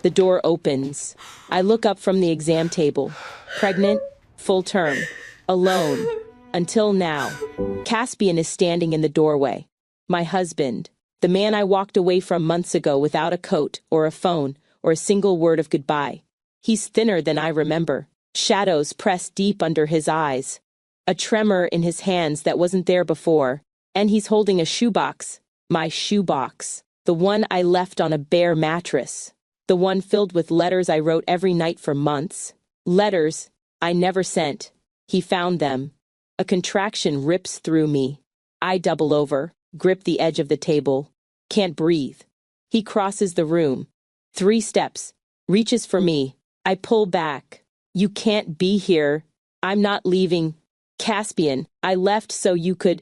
The door opens. I look up from the exam table. Pregnant, full term, alone, until now. Caspian is standing in the doorway. My husband, the man I walked away from months ago without a coat or a phone or a single word of goodbye. He's thinner than I remember. Shadows press deep under his eyes. A tremor in his hands that wasn't there before. And he's holding a shoebox. My shoebox. The one I left on a bare mattress. The one filled with letters I wrote every night for months. Letters I never sent. He found them. A contraction rips through me. I double over, grip the edge of the table. Can't breathe. He crosses the room. 3 steps. Reaches for me. I pull back. You can't be here. I'm not leaving. Caspian, I left so you could.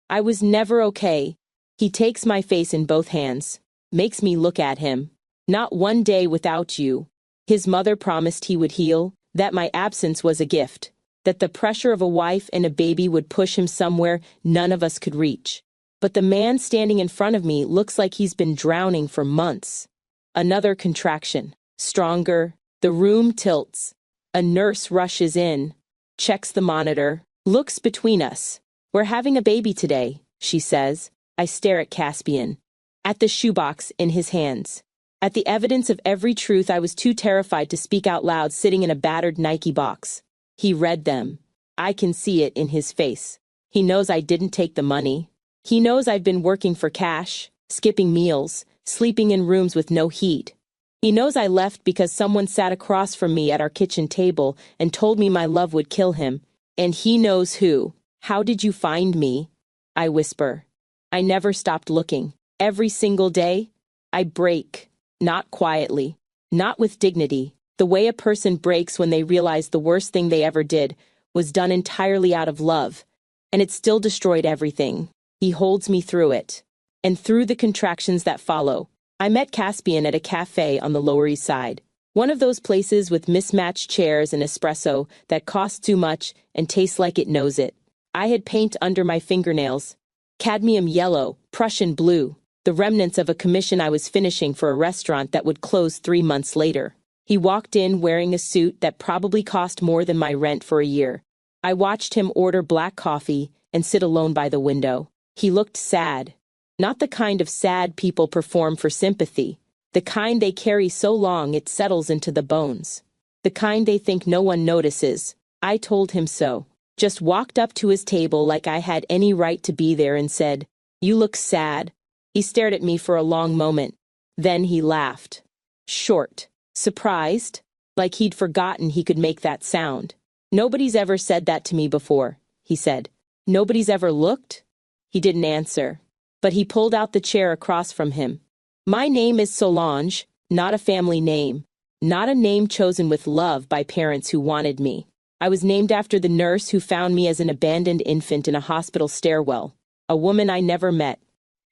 I was never okay. He takes my face in both hands. Makes me look at him. Not one day without you. His mother promised he would heal, that my absence was a gift, that the pressure of a wife and a baby would push him somewhere none of us could reach. But the man standing in front of me looks like he's been drowning for months. Another contraction. Stronger. The room tilts. A nurse rushes in, checks the monitor, looks between us. We're having a baby today, she says. I stare at Caspian. At the shoebox in his hands. At the evidence of every truth I was too terrified to speak out loud sitting in a battered Nike box. He read them. I can see it in his face. He knows I didn't take the money. He knows I've been working for cash, skipping meals, sleeping in rooms with no heat. He knows I left because someone sat across from me at our kitchen table and told me my love would kill him. And he knows who. How did you find me? I whisper. I never stopped looking. Every single day, I break. Not quietly. Not with dignity. The way a person breaks when they realize the worst thing they ever did was done entirely out of love. And it still destroyed everything. He holds me through it. And through the contractions that follow. I met Caspian at a cafe on the Lower East Side. One of those places with mismatched chairs and espresso that costs too much and tastes like it knows it. I had paint under my fingernails. Cadmium yellow, Prussian blue. The remnants of a commission I was finishing for a restaurant that would close 3 months later. He walked in wearing a suit that probably cost more than my rent for a year. I watched him order black coffee and sit alone by the window. He looked sad. Not the kind of sad people perform for sympathy. The kind they carry so long it settles into the bones. The kind they think no one notices. I told him so. Just walked up to his table like I had any right to be there and said, "You look sad." He stared at me for a long moment. Then he laughed. Short. Surprised. Like he'd forgotten he could make that sound. "Nobody's ever said that to me before," he said. "Nobody's ever looked?" He didn't answer. But he pulled out the chair across from him. "My name is Solange, not a family name. Not a name chosen with love by parents who wanted me. I was named after the nurse who found me as an abandoned infant in a hospital stairwell. A woman I never met.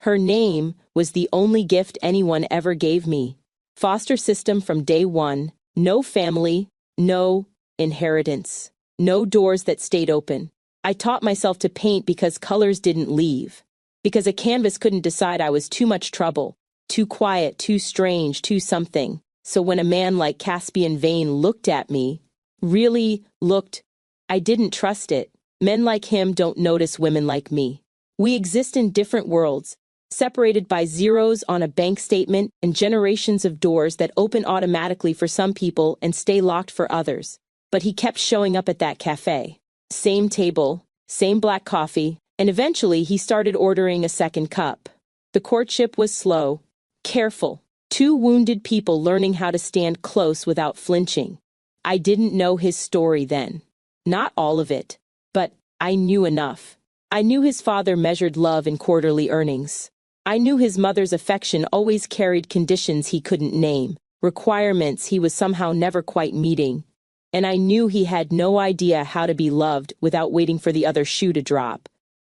Her name was the only gift anyone ever gave me. Foster system from day one. No family, no inheritance. No doors that stayed open. I taught myself to paint because colors didn't leave. Because a canvas couldn't decide I was too much trouble, too quiet, too strange, too something. So when a man like Caspian Vane looked at me, really looked, I didn't trust it. Men like him don't notice women like me. We exist in different worlds, separated by zeros on a bank statement and generations of doors that open automatically for some people and stay locked for others. But he kept showing up at that cafe. Same table, same black coffee, and eventually he started ordering a second cup. The courtship was slow, careful. 2 wounded people learning how to stand close without flinching. I didn't know his story then. Not all of it, but I knew enough. I knew his father measured love in quarterly earnings. I knew his mother's affection always carried conditions he couldn't name, requirements he was somehow never quite meeting. And I knew he had no idea how to be loved without waiting for the other shoe to drop.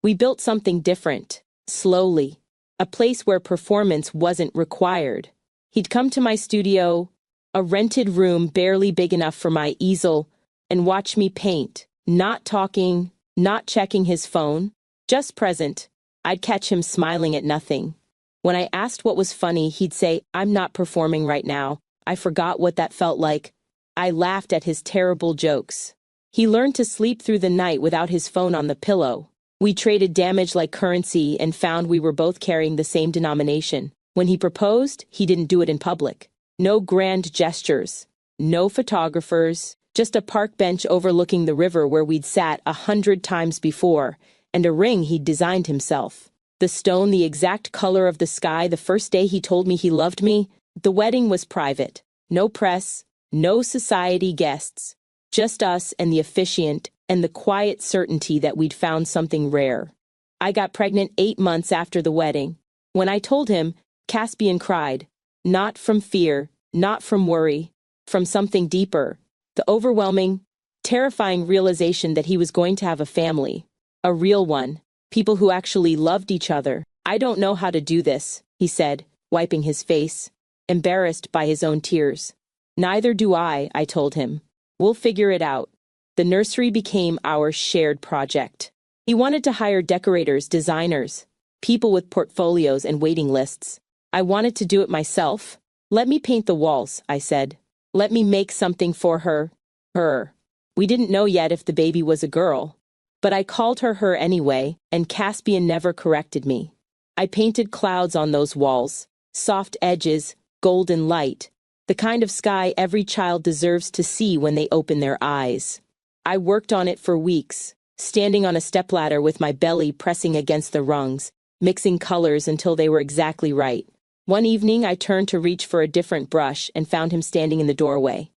We built something different, slowly. A place where performance wasn't required. He'd come to my studio, a rented room barely big enough for my easel, and watch me paint, not talking, not checking his phone, just present. I'd catch him smiling at nothing. When I asked what was funny, he'd say, "I'm not performing right now. I forgot what that felt like. I laughed at his terrible jokes. He learned to sleep through the night without his phone on the pillow. We traded damage like currency and found we were both carrying the same denomination. When he proposed, he didn't do it in public. No grand gestures. No photographers. Just a park bench overlooking the river where we'd sat 100 times before, and a ring he'd designed himself. The stone the exact color of the sky the first day he told me he loved me. The wedding was private. No press, no society guests. Just us and the officiant and the quiet certainty that we'd found something rare. I got pregnant 8 months after the wedding. When I told him, Caspian cried. Not from fear, not from worry, from something deeper. The overwhelming, terrifying realization that he was going to have a family. A real one. People who actually loved each other. I don't know how to do this, he said, wiping his face, embarrassed by his own tears. Neither do I told him. We'll figure it out. The nursery became our shared project. He wanted to hire decorators, designers, people with portfolios and waiting lists. I wanted to do it myself. Let me paint the walls, I said. Let me make something for her. Her. We didn't know yet if the baby was a girl. But I called her her anyway, and Caspian never corrected me. I painted clouds on those walls, soft edges, golden light, the kind of sky every child deserves to see when they open their eyes. I worked on it for weeks, standing on a stepladder with my belly pressing against the rungs, mixing colors until they were exactly right. One evening I turned to reach for a different brush and found him standing in the doorway.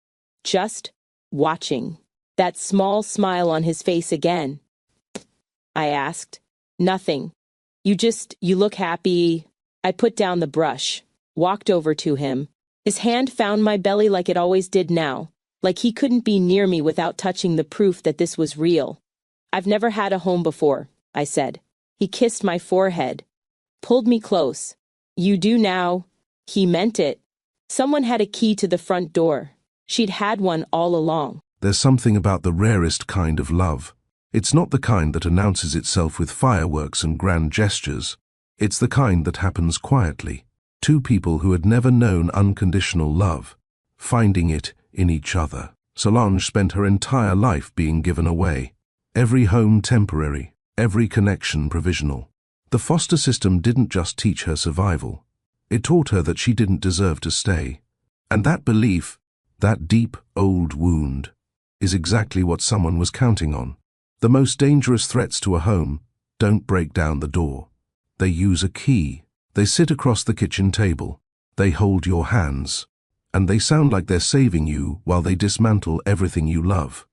Just watching. That small smile on his face again. I asked. Nothing. You look happy. I put down the brush, walked over to him. His hand found my belly like it always did now, like he couldn't be near me without touching the proof that this was real. I've never had a home before, I said. He kissed my forehead, pulled me close. You do now. He meant it. Someone had a key to the front door. She'd had one all along. There's something about the rarest kind of love. It's not the kind that announces itself with fireworks and grand gestures. It's the kind that happens quietly. Two people who had never known unconditional love, finding it in each other. Solange spent her entire life being given away. Every home temporary, every connection provisional. The foster system didn't just teach her survival. It taught her that she didn't deserve to stay. And that belief, that deep, old wound, is exactly what someone was counting on. The most dangerous threats to a home don't break down the door. They use a key. They sit across the kitchen table. They hold your hands. And they sound like they're saving you while they dismantle everything you love.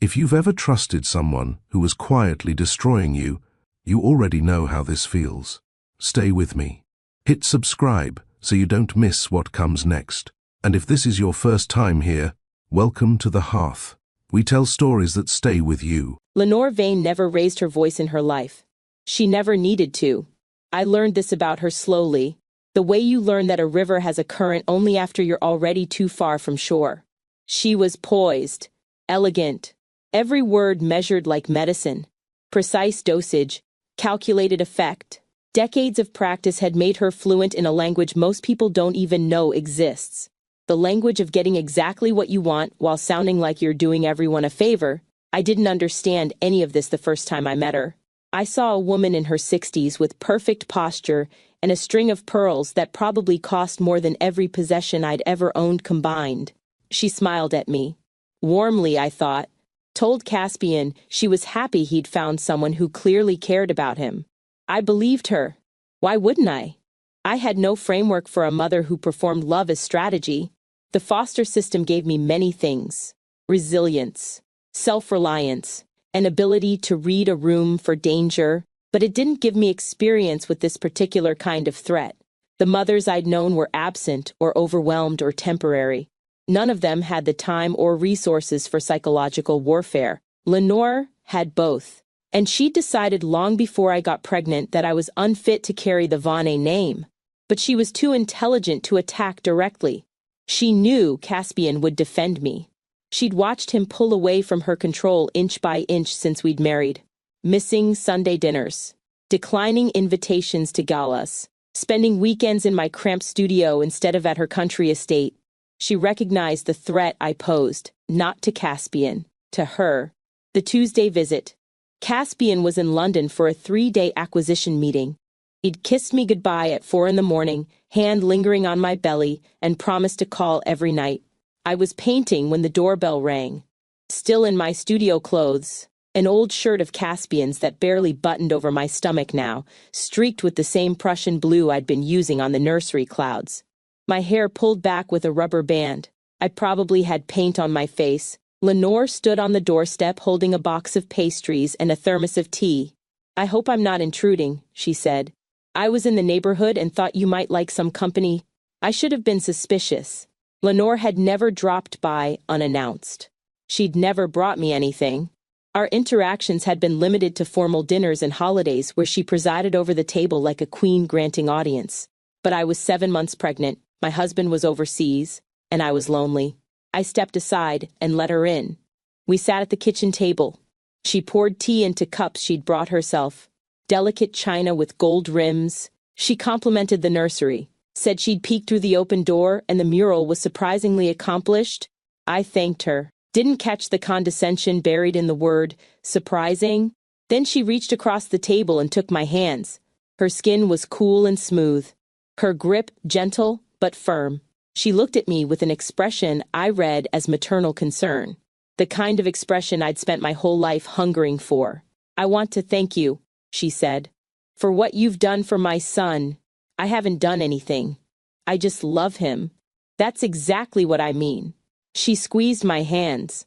If you've ever trusted someone who was quietly destroying you, you already know how this feels. Stay with me. Hit subscribe so you don't miss what comes next. And if this is your first time here, welcome to the hearth. We tell stories that stay with you. Lenore Vane never raised her voice in her life. She never needed to. I learned this about her slowly, the way you learn that a river has a current only after you're already too far from shore. She was poised, elegant, every word measured like medicine, precise dosage, calculated effect. Decades of practice had made her fluent in a language most people don't even know exists. The language of getting exactly what you want while sounding like you're doing everyone a favor. I didn't understand any of this the first time I met her. I saw a woman in her 60s with perfect posture and a string of pearls that probably cost more than every possession I'd ever owned combined. She smiled at me. Warmly, I thought. Told Caspian she was happy he'd found someone who clearly cared about him. I believed her. Why wouldn't I? I had no framework for a mother who performed love as strategy. The foster system gave me many things. Resilience, self-reliance, an ability to read a room for danger, but it didn't give me experience with this particular kind of threat. The mothers I'd known were absent or overwhelmed or temporary. None of them had the time or resources for psychological warfare. Lenore had both. And she decided long before I got pregnant that I was unfit to carry the Vane name. But she was too intelligent to attack directly. She knew Caspian would defend me. She'd watched him pull away from her control inch by inch since we'd married. Missing Sunday dinners, declining invitations to galas, spending weekends in my cramped studio instead of at her country estate. She recognized the threat I posed, not to Caspian, to her. The Tuesday visit. Caspian was in London for a 3-day acquisition meeting. He'd kissed me goodbye at 4 in the morning, hand lingering on my belly, and promised to call every night. I was painting when the doorbell rang. Still in my studio clothes, an old shirt of Caspian's that barely buttoned over my stomach now, streaked with the same Prussian blue I'd been using on the nursery clouds. My hair pulled back with a rubber band. I probably had paint on my face. Lenore stood on the doorstep holding a box of pastries and a thermos of tea. "I hope I'm not intruding," she said. "I was in the neighborhood and thought you might like some company." I should have been suspicious. Lenore had never dropped by unannounced. She'd never brought me anything. Our interactions had been limited to formal dinners and holidays where she presided over the table like a queen granting audience. But I was 7 months pregnant, my husband was overseas, and I was lonely. I stepped aside and let her in. We sat at the kitchen table. She poured tea into cups she'd brought herself. Delicate china with gold rims. She complimented the nursery, said she'd peeked through the open door and the mural was surprisingly accomplished. I thanked her. Didn't catch the condescension buried in the word surprising. Then she reached across the table and took my hands. Her skin was cool and smooth. Her grip gentle but firm. She looked at me with an expression I read as maternal concern. The kind of expression I'd spent my whole life hungering for. "I want to thank you," she said, "for what you've done for my son." "I haven't done anything. I just love him." "That's exactly what I mean." She squeezed my hands.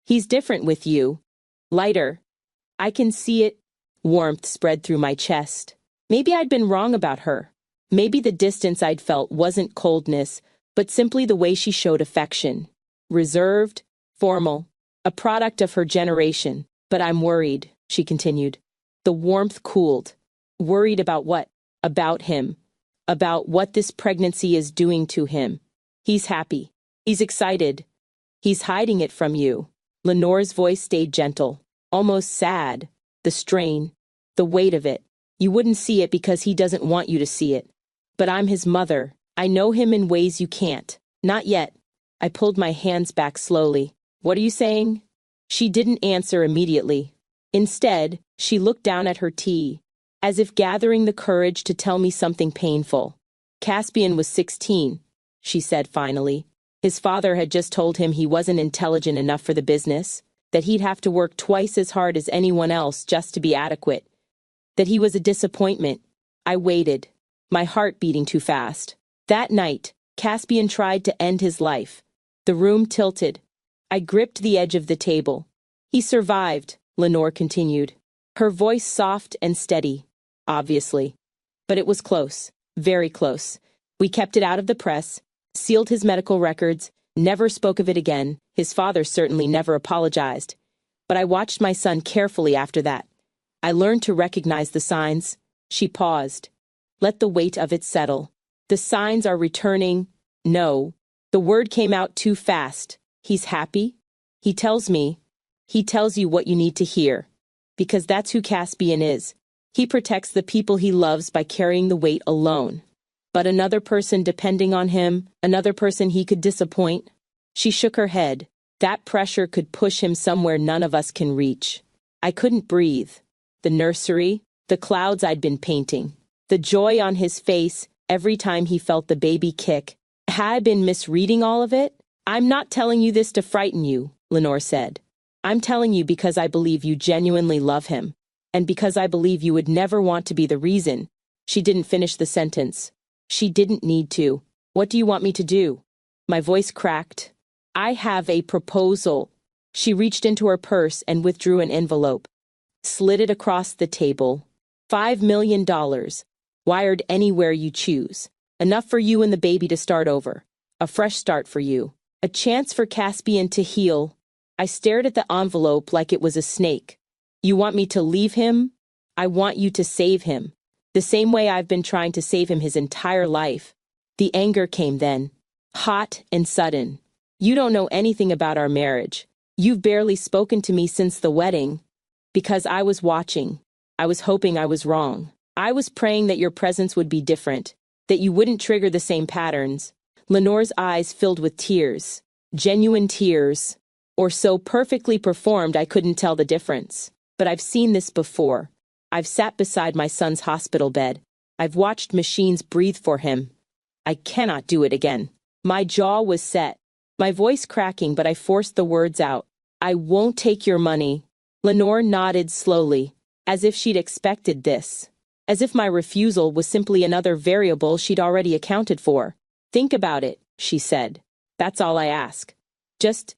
"He's different with you. Lighter. I can see it." Warmth spread through my chest. Maybe I'd been wrong about her. Maybe the distance I'd felt wasn't coldness, but simply the way she showed affection. Reserved, formal, a product of her generation. "But I'm worried," she continued. The warmth cooled. "Worried about what?" "About him. About what this pregnancy is doing to him. He's happy. He's excited. He's hiding it from you." Lenore's voice stayed gentle, almost sad. The strain, the weight of it. "You wouldn't see it because he doesn't want you to see it. But I'm his mother. I know him in ways you can't." "Not yet." I pulled my hands back slowly. "What are you saying?" She didn't answer immediately. Instead, she looked down at her tea, as if gathering the courage to tell me something painful. "Caspian was 16, she said finally. His father had just told him he wasn't intelligent enough for the business, that he'd have to work twice as hard as anyone else just to be adequate, that he was a disappointment. I waited, my heart beating too fast. That night, Caspian tried to end his life. The room tilted. I gripped the edge of the table. "He survived," Lenore continued, her voice soft and steady, obviously. "But it was close, very close. We kept it out of the press, sealed his medical records, never spoke of it again. His father certainly never apologized. But I watched my son carefully after that. I learned to recognize the signs." She paused. "Let the weight of it settle. The signs are returning." "No." The word came out too fast. "He's happy? He tells me." "He tells you what you need to hear. Because that's who Caspian is. He protects the people he loves by carrying the weight alone. But another person depending on him, another person he could disappoint." She shook her head. "That pressure could push him somewhere none of us can reach." I couldn't breathe. The nursery, the clouds I'd been painting, the joy on his face every time he felt the baby kick. Had I been misreading all of it? "I'm not telling you this to frighten you," Lenore said. "I'm telling you because I believe you genuinely love him, and because I believe you would never want to be the reason." She didn't finish the sentence. She didn't need to. "What do you want me to do?" My voice cracked. "I have a proposal." She reached into her purse and withdrew an envelope. Slid it across the table. $5 million. Wired anywhere you choose. Enough for you and the baby to start over. A fresh start for you. A chance for Caspian to heal. I stared at the envelope like it was a snake. "You want me to leave him? I want you to save him. The same way I've been trying to save him his entire life." The anger came then. Hot and sudden. "You don't know anything about our marriage. You've barely spoken to me since the wedding." "Because I was watching. I was hoping I was wrong. I was praying that your presence would be different, that you wouldn't trigger the same patterns." Lenore's eyes filled with tears. Genuine tears. Or so perfectly performed I couldn't tell the difference. But I've seen this before. I've sat beside my son's hospital bed. I've watched machines breathe for him. I cannot do it again. My jaw was set, my voice cracking, but I forced the words out. I won't take your money. Lenore nodded slowly, as if she'd expected this. As if my refusal was simply another variable she'd already accounted for. Think about it, she said. That's all I ask. Just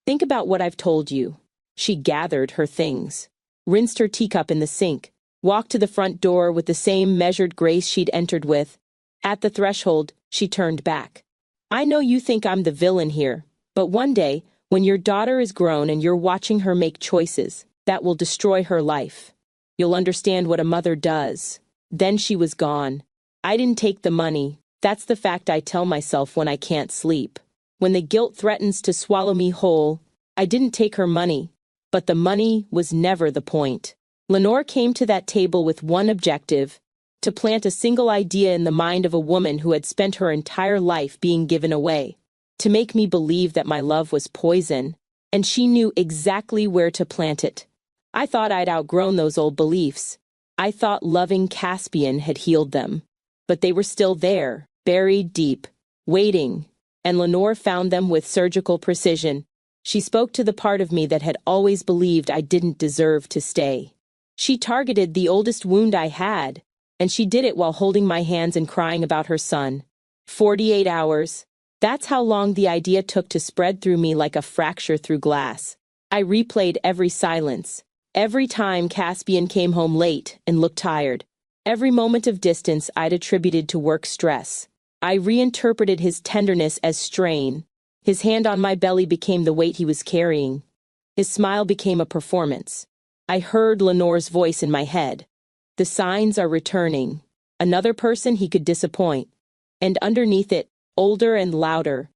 think about what I've told you. She gathered her things, rinsed her teacup in the sink, walked to the front door with the same measured grace she'd entered with. At the threshold, she turned back. I know you think I'm the villain here, but one day, when your daughter is grown and you're watching her make choices that will destroy her life, you'll understand what a mother does. Then she was gone. I didn't take the money. That's the fact I tell myself when I can't sleep. When the guilt threatens to swallow me whole, I didn't take her money. But the money was never the point. Lenore came to that table with one objective: to plant a single idea in the mind of a woman who had spent her entire life being given away. To make me believe that my love was poison, and she knew exactly where to plant it. I thought I'd outgrown those old beliefs. I thought loving Caspian had healed them. But they were still there, buried deep, waiting, and Lenore found them with surgical precision. She spoke to the part of me that had always believed I didn't deserve to stay. She targeted the oldest wound I had, and she did it while holding my hands and crying about her son. 48 hours. That's how long the idea took to spread through me like a fracture through glass. I replayed every silence, every time Caspian came home late and looked tired, every moment of distance I'd attributed to work stress. I reinterpreted his tenderness as strain. His hand on my belly became the weight he was carrying. His smile became a performance. I heard Lenore's voice in my head. The signs are returning. Another person he could disappoint. And underneath it, older and louder.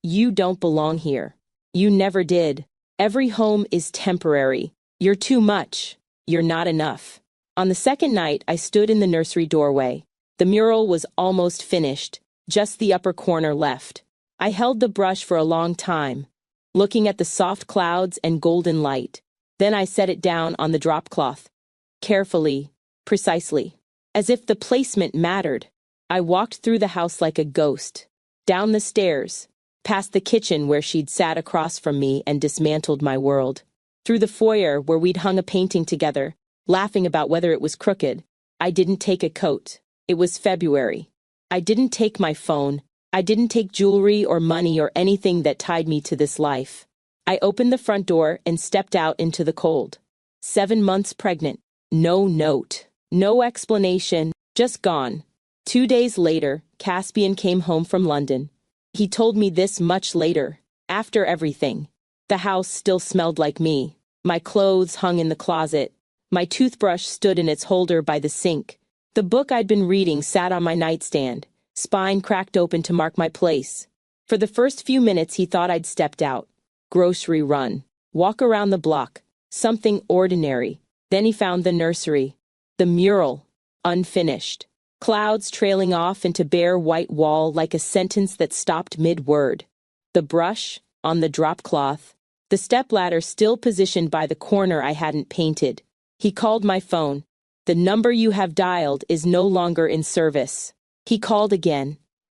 You don't belong here. You never did. Every home is temporary. You're too much. You're not enough. On the second night, I stood in the nursery doorway. The mural was almost finished, just the upper corner left. I held the brush for a long time, looking at the soft clouds and golden light. Then I set it down on the drop cloth. Carefully, precisely, as if the placement mattered. I walked through the house like a ghost, down the stairs, past the kitchen where she'd sat across from me and dismantled my world, through the foyer where we'd hung a painting together, laughing about whether it was crooked. I didn't take a coat. It was February. I didn't take my phone. I didn't take jewelry or money or anything that tied me to this life. I opened the front door and stepped out into the cold. 7 months pregnant. No note. No explanation. Just gone. 2 days later, Caspian came home from London. He told me this much later, after everything. The house still smelled like me. My clothes hung in the closet. My toothbrush stood in its holder by the sink. The book I'd been reading sat on my nightstand, spine cracked open to mark my place. For the first few minutes he thought I'd stepped out. Grocery run. Walk around the block. Something ordinary. Then he found the nursery. The mural. Unfinished. Clouds trailing off into bare white wall like a sentence that stopped mid-word. The brush, on the drop cloth. The stepladder still positioned by the corner I hadn't painted. He called my phone. The number you have dialed is no longer in service. He called again.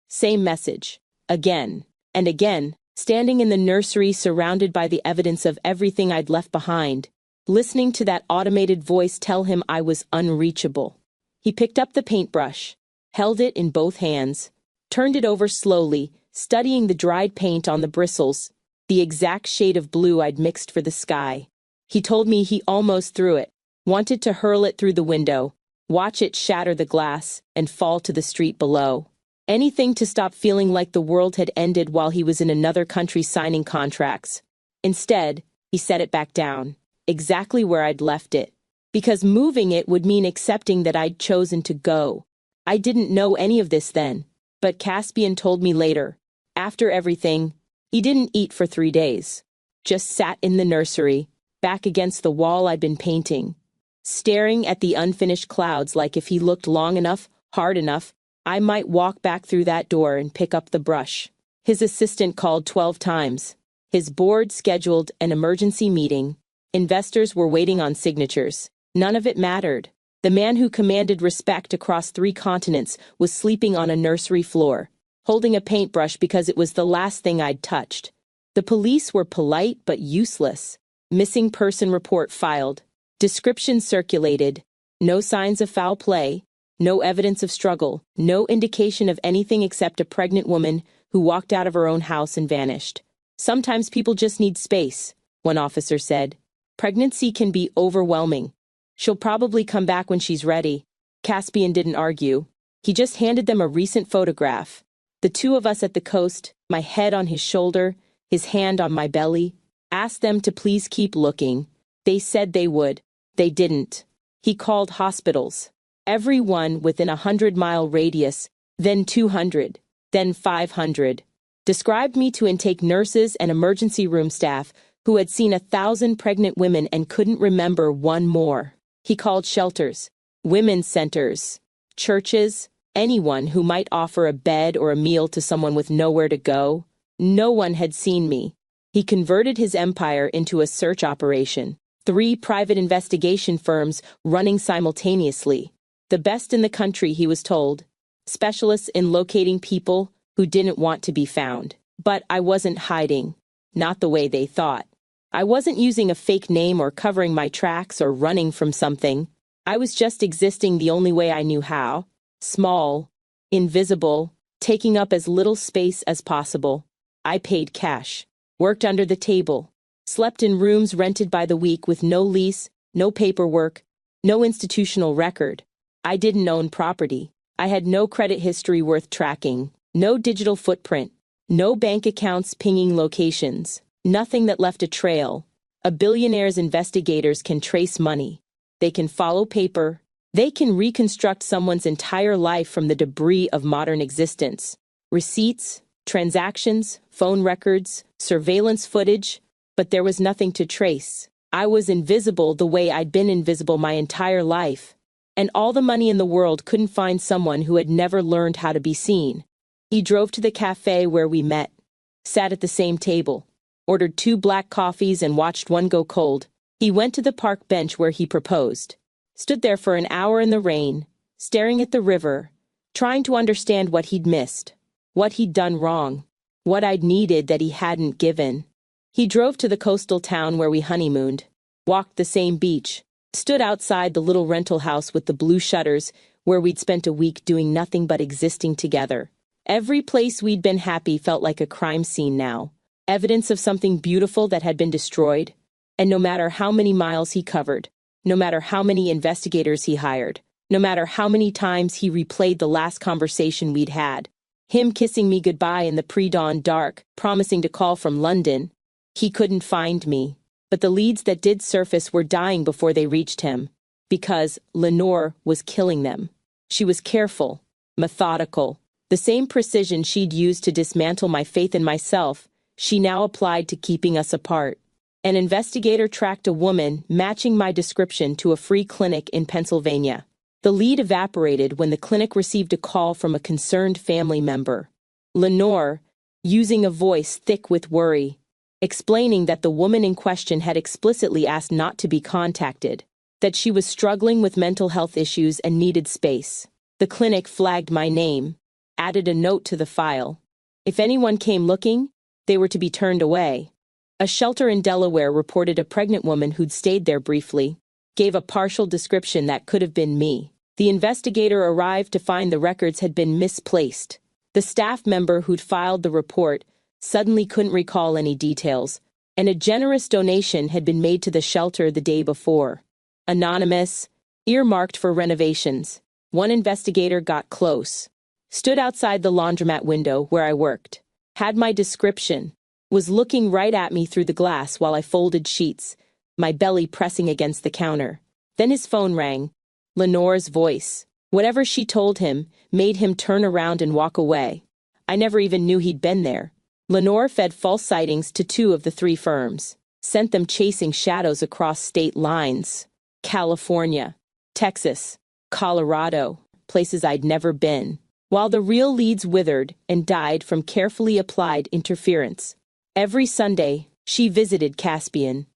Same message. Again. And again, standing in the nursery surrounded by the evidence of everything I'd left behind, listening to that automated voice tell him I was unreachable. He picked up the paintbrush, held it in both hands, turned it over slowly, studying the dried paint on the bristles, the exact shade of blue I'd mixed for the sky. He told me he almost threw it, wanted to hurl it through the window, watch it shatter the glass, and fall to the street below. Anything to stop feeling like the world had ended while he was in another country signing contracts. Instead, he set it back down, exactly where I'd left it. Because moving it would mean accepting that I'd chosen to go. I didn't know any of this then, but Caspian told me later. After everything, he didn't eat for 3 days. Just sat in the nursery, back against the wall I'd been painting, staring at the unfinished clouds like if he looked long enough, hard enough, I might walk back through that door and pick up the brush. His assistant called 12 times. His board scheduled an emergency meeting. Investors were waiting on signatures. None of it mattered. The man who commanded respect across 3 continents was sleeping on a nursery floor, holding a paintbrush because it was the last thing I'd touched. The police were polite but useless. Missing person report filed. Description circulated. No signs of foul play. No evidence of struggle. No indication of anything except a pregnant woman who walked out of her own house and vanished. Sometimes people just need space, one officer said. Pregnancy can be overwhelming. She'll probably come back when she's ready. Caspian didn't argue. He just handed them a recent photograph. The 2 of us at the coast, my head on his shoulder, his hand on my belly. Asked them to please keep looking. They said they would. They didn't. He called hospitals. Every one within a 100-mile radius, then 200, then 500. Described me to intake nurses and emergency room staff who had seen 1,000 pregnant women and couldn't remember one more. He called shelters, women's centers, churches, anyone who might offer a bed or a meal to someone with nowhere to go. No one had seen me. He converted his empire into a search operation. 3 private investigation firms running simultaneously. The best in the country, he was told. Specialists in locating people who didn't want to be found. But I wasn't hiding. Not the way they thought. I wasn't using a fake name or covering my tracks or running from something. I was just existing the only way I knew how. Small, invisible, taking up as little space as possible. I paid cash, worked under the table, slept in rooms rented by the week with no lease, no paperwork, no institutional record. I didn't own property. I had no credit history worth tracking, no digital footprint, no bank accounts pinging locations. Nothing that left a trail. A billionaire's investigators can trace money. They can follow paper. They can reconstruct someone's entire life from the debris of modern existence. Receipts, transactions, phone records, surveillance footage, but there was nothing to trace. I was invisible the way I'd been invisible my entire life. And all the money in the world couldn't find someone who had never learned how to be seen. He drove to the cafe where we met, sat at the same table, ordered 2 black coffees and watched one go cold. He went to the park bench where he proposed. Stood there for an hour in the rain, staring at the river, trying to understand what he'd missed, what he'd done wrong, what I'd needed that he hadn't given. He drove to the coastal town where we honeymooned, walked the same beach, stood outside the little rental house with the blue shutters where we'd spent a week doing nothing but existing together. Every place we'd been happy felt like a crime scene now. Evidence of something beautiful that had been destroyed, and no matter how many miles he covered, no matter how many investigators he hired, no matter how many times he replayed the last conversation we'd had, him kissing me goodbye in the pre-dawn dark, promising to call from London, he couldn't find me. But the leads that did surface were dying before they reached him, because Lenore was killing them. She was careful, methodical. The same precision she'd used to dismantle my faith in myself, she now applied to keeping us apart. An investigator tracked a woman matching my description to a free clinic in Pennsylvania. The lead evaporated when the clinic received a call from a concerned family member. Lenore, using a voice thick with worry, explaining that the woman in question had explicitly asked not to be contacted, that she was struggling with mental health issues and needed space. The clinic flagged my name, added a note to the file. If anyone came looking, they were to be turned away. A shelter in Delaware reported a pregnant woman who'd stayed there briefly, gave a partial description that could have been me. The investigator arrived to find the records had been misplaced. The staff member who'd filed the report suddenly couldn't recall any details, and a generous donation had been made to the shelter the day before. Anonymous, earmarked for renovations. One investigator got close, stood outside the laundromat window where I worked, had my description, was looking right at me through the glass while I folded sheets, my belly pressing against the counter. Then his phone rang. Lenore's voice. Whatever she told him made him turn around and walk away. I never even knew he'd been there. Lenore fed false sightings to 2 of the 3 firms, sent them chasing shadows across state lines. California, Texas, Colorado, places I'd never been. while the real leads withered and died from carefully applied interference. Every Sunday, she visited Caspian,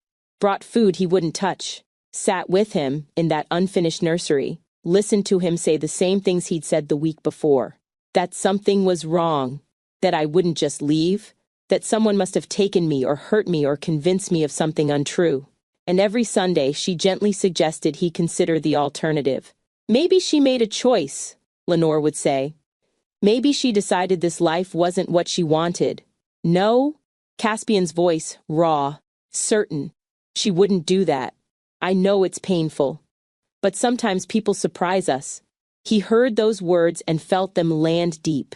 brought food he wouldn't touch, sat with him in that unfinished nursery, listened to him say the same things he'd said the week before. That something was wrong, that I wouldn't just leave, that someone must have taken me or hurt me or convinced me of something untrue. And every Sunday she gently suggested he consider the alternative. Maybe she made a choice, Lenore would say. Maybe she decided this life wasn't what she wanted. No, Caspian's voice, raw, certain. She wouldn't do that. I know it's painful. But sometimes people surprise us. He heard those words and felt them land deep,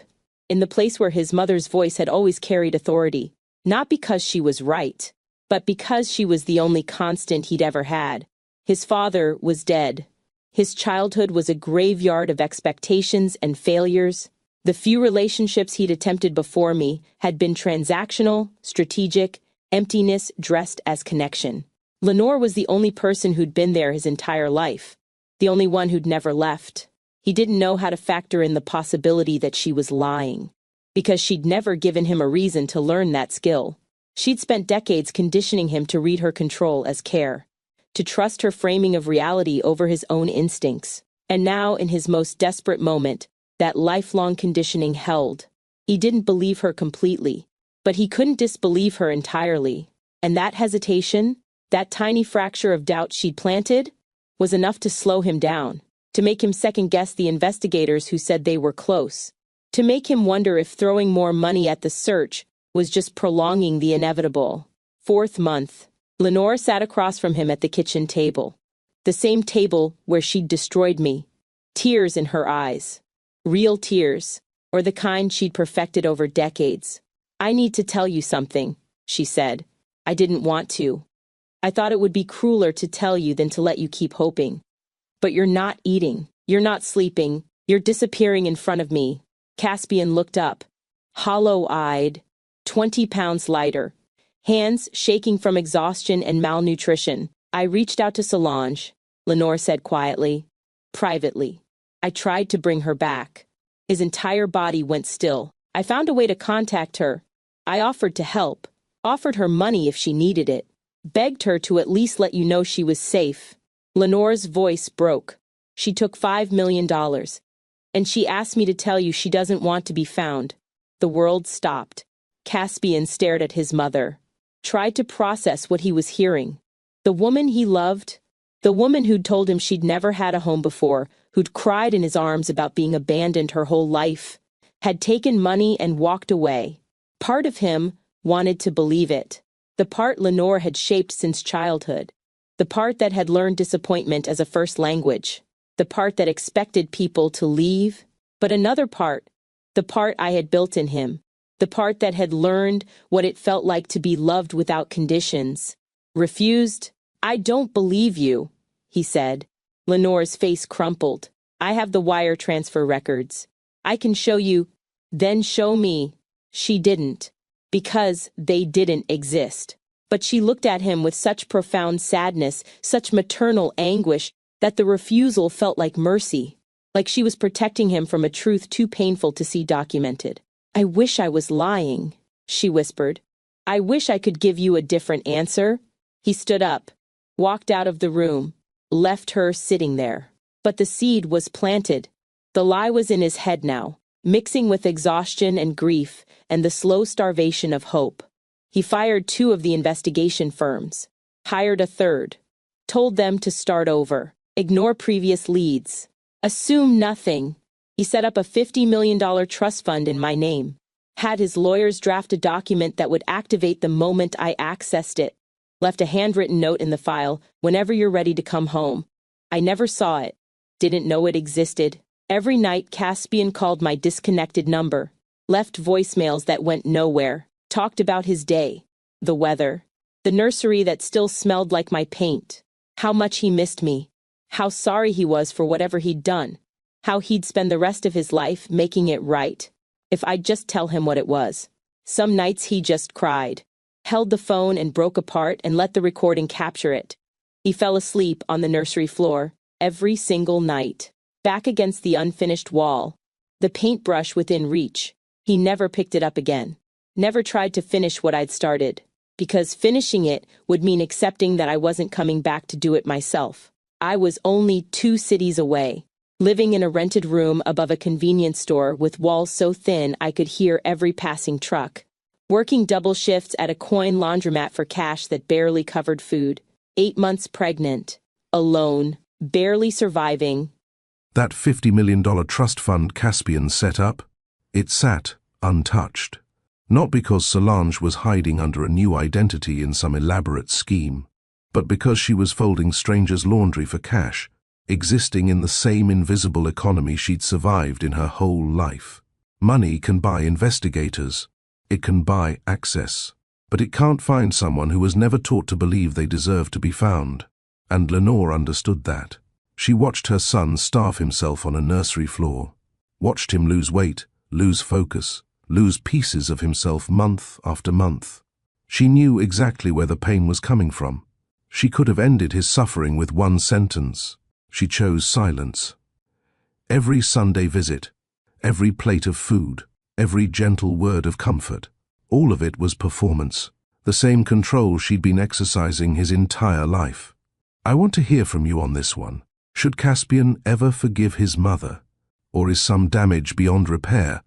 in the place where his mother's voice had always carried authority, not because she was right, but because she was the only constant he'd ever had. His father was dead. His childhood was a graveyard of expectations and failures. The few relationships he'd attempted before me had been transactional, strategic, emptiness dressed as connection. Lenore was the only person who'd been there his entire life, the only one who'd never left. He didn't know how to factor in the possibility that she was lying, because she'd never given him a reason to learn that skill. She'd spent decades conditioning him to read her control as care, to trust her framing of reality over his own instincts. And now, in his most desperate moment, that lifelong conditioning held. He didn't believe her completely, but he couldn't disbelieve her entirely. And that hesitation, that tiny fracture of doubt she'd planted, was enough to slow him down, to make him second-guess the investigators who said they were close, to make him wonder if throwing more money at the search was just prolonging the inevitable. 4th month. Lenore sat across from him at the kitchen table, the same table where she'd destroyed me, tears in her eyes. Real tears, or the kind she'd perfected over decades. I need to tell you something, she said. I didn't want to. I thought it would be crueler to tell you than to let you keep hoping. But you're not eating, you're not sleeping, you're disappearing in front of me. Caspian looked up, hollow-eyed, 20 pounds lighter, hands shaking from exhaustion and malnutrition. I reached out to Solange, Lenore said quietly, privately. I tried to bring her back. His entire body went still. I found a way to contact her. I offered to help, offered her money if she needed it, begged her to at least let you know she was safe. Lenore's voice broke. She took $5 million. And she asked me to tell you she doesn't want to be found. The world stopped. Caspian stared at his mother, tried to process what he was hearing. The woman he loved, the woman who'd told him she'd never had a home before, who'd cried in his arms about being abandoned her whole life, had taken money and walked away. Part of him wanted to believe it. The part Lenore had shaped since childhood. The part that had learned disappointment as a first language. The part that expected people to leave. But another part, the part I had built in him. The part that had learned what it felt like to be loved without conditions. Refused. I don't believe you, he said. Lenore's face crumpled. I have the wire transfer records. I can show you. Then show me. She didn't. Because they didn't exist. But she looked at him with such profound sadness, such maternal anguish, that the refusal felt like mercy, like she was protecting him from a truth too painful to see documented. I wish I was lying, she whispered. I wish I could give you a different answer. He stood up, walked out of the room, left her sitting there. But the seed was planted. The lie was in his head now, mixing with exhaustion and grief and the slow starvation of hope. He fired 2 of the investigation firms, hired a 3rd, told them to start over, ignore previous leads, assume nothing. He set up a $50 million trust fund in my name, had his lawyers draft a document that would activate the moment I accessed it, left a handwritten note in the file, whenever you're ready to come home. I never saw it, didn't know it existed. Every night Caspian called my disconnected number, left voicemails that went nowhere, talked about his day, the weather, the nursery that still smelled like my paint, how much he missed me, how sorry he was for whatever he'd done, how he'd spend the rest of his life making it right, if I'd just tell him what it was. Some nights he just cried, held the phone and broke apart and let the recording capture it. He fell asleep on the nursery floor, every single night, back against the unfinished wall, The paintbrush within reach. He never picked it up again. Never tried to finish what I'd started. Because finishing it would mean accepting that I wasn't coming back to do it myself. I was only 2 cities away, living in a rented room above a convenience store with walls so thin I could hear every passing truck. Working double shifts at a coin laundromat for cash that barely covered food. 8 months pregnant. Alone. Barely surviving. That $50 million trust fund Caspian set up, it sat untouched. Not because Solange was hiding under a new identity in some elaborate scheme, but because she was folding strangers' laundry for cash, existing in the same invisible economy she'd survived in her whole life. Money can buy investigators. It can buy access. But it can't find someone who was never taught to believe they deserve to be found. And Lenore understood that. She watched her son starve himself on a nursery floor, watched him lose weight, lose focus, lose pieces of himself month after month. She knew exactly where the pain was coming from. She could have ended his suffering with one sentence. She chose silence. Every Sunday visit, every plate of food, every gentle word of comfort, all of it was performance, the same control she'd been exercising his entire life. I want to hear from you on this one. Should Caspian ever forgive his mother? Or is some damage beyond repair?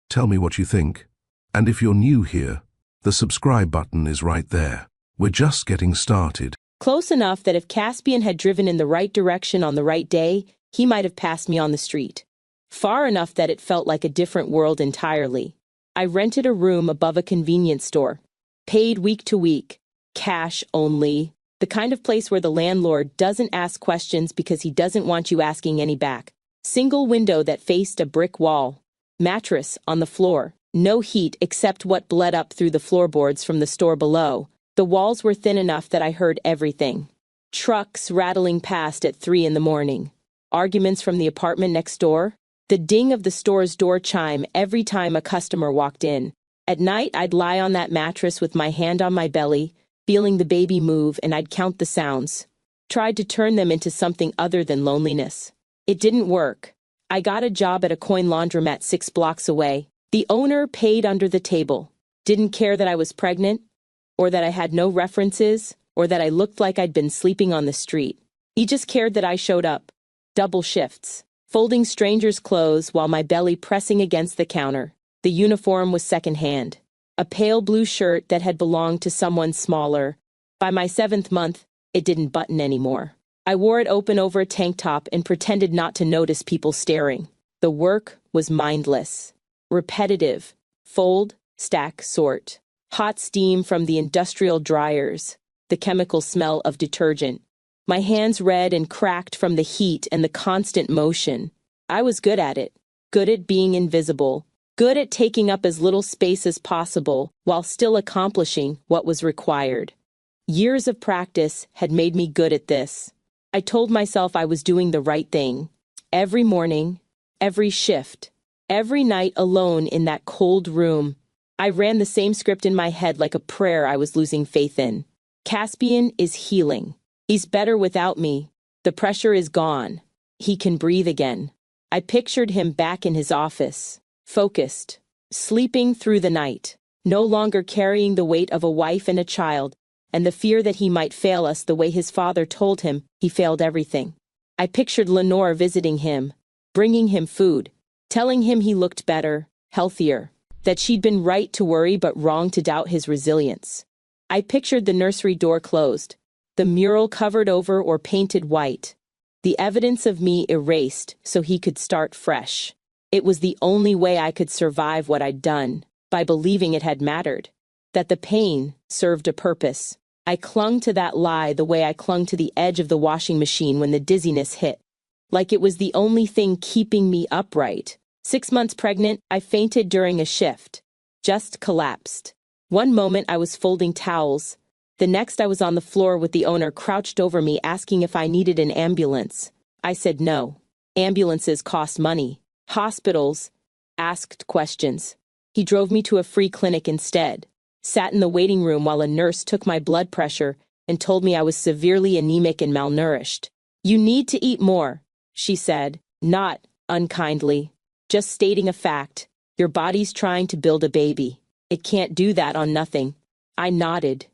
Tell me what you think. And if you're new here, the subscribe button is right there. We're just getting started. Close enough that if Caspian had driven in the right direction on the right day, he might have passed me on the street. Far enough that it felt like a different world entirely. I rented a room above a convenience store. Paid week to week. Cash only. The kind of place where the landlord doesn't ask questions because he doesn't want you asking any back. Single window that faced a brick wall. Mattress on the floor. No heat except what bled up through the floorboards from the store below. The walls were thin enough that I heard everything. Trucks rattling past at 3 in the morning. Arguments from the apartment next door. The ding of the store's door chime every time a customer walked in. At night, I'd lie on that mattress with my hand on my belly, feeling the baby move, and I'd count the sounds. Tried to turn them into something other than loneliness. It didn't work. I got a job at a coin laundromat 6 blocks away. The owner paid under the table. Didn't care that I was pregnant, or that I had no references, or that I looked like I'd been sleeping on the street. He just cared that I showed up. Double shifts. Folding strangers' clothes while my belly pressing against the counter. The uniform was secondhand. A pale blue shirt that had belonged to someone smaller. By my 7th month, it didn't button anymore. I wore it open over a tank top and pretended not to notice people staring. The work was mindless. Repetitive. Fold, stack, sort. Hot steam from the industrial dryers. The chemical smell of detergent. My hands red and cracked from the heat and the constant motion. I was good at it. Good at being invisible. Good at taking up as little space as possible while still accomplishing what was required. Years of practice had made me good at this. I told myself I was doing the right thing. Every morning, every shift, every night alone in that cold room. I ran the same script in my head like a prayer I was losing faith in. Caspian is healing. He's better without me. The pressure is gone. He can breathe again. I pictured him back in his office, focused, sleeping through the night, no longer carrying the weight of a wife and a child, and the fear that he might fail us the way his father told him he failed everything. I pictured Lenore visiting him, bringing him food, telling him he looked better, healthier, that she'd been right to worry but wrong to doubt his resilience. I pictured the nursery door closed, the mural covered over or painted white, the evidence of me erased so he could start fresh. It was the only way I could survive what I'd done, by believing it had mattered, that the pain served a purpose. I clung to that lie the way I clung to the edge of the washing machine when the dizziness hit, like it was the only thing keeping me upright. 6 months pregnant, I fainted during a shift, just collapsed. One moment I was folding towels. The next I was on the floor with the owner crouched over me asking if I needed an ambulance. I said no. Ambulances cost money. Hospitals asked questions. He drove me to a free clinic instead. Sat in the waiting room while a nurse took my blood pressure and told me I was severely anemic and malnourished. "You need to eat more," she said, not unkindly. Just stating a fact. Your body's trying to build a baby. It can't do that on nothing. I nodded.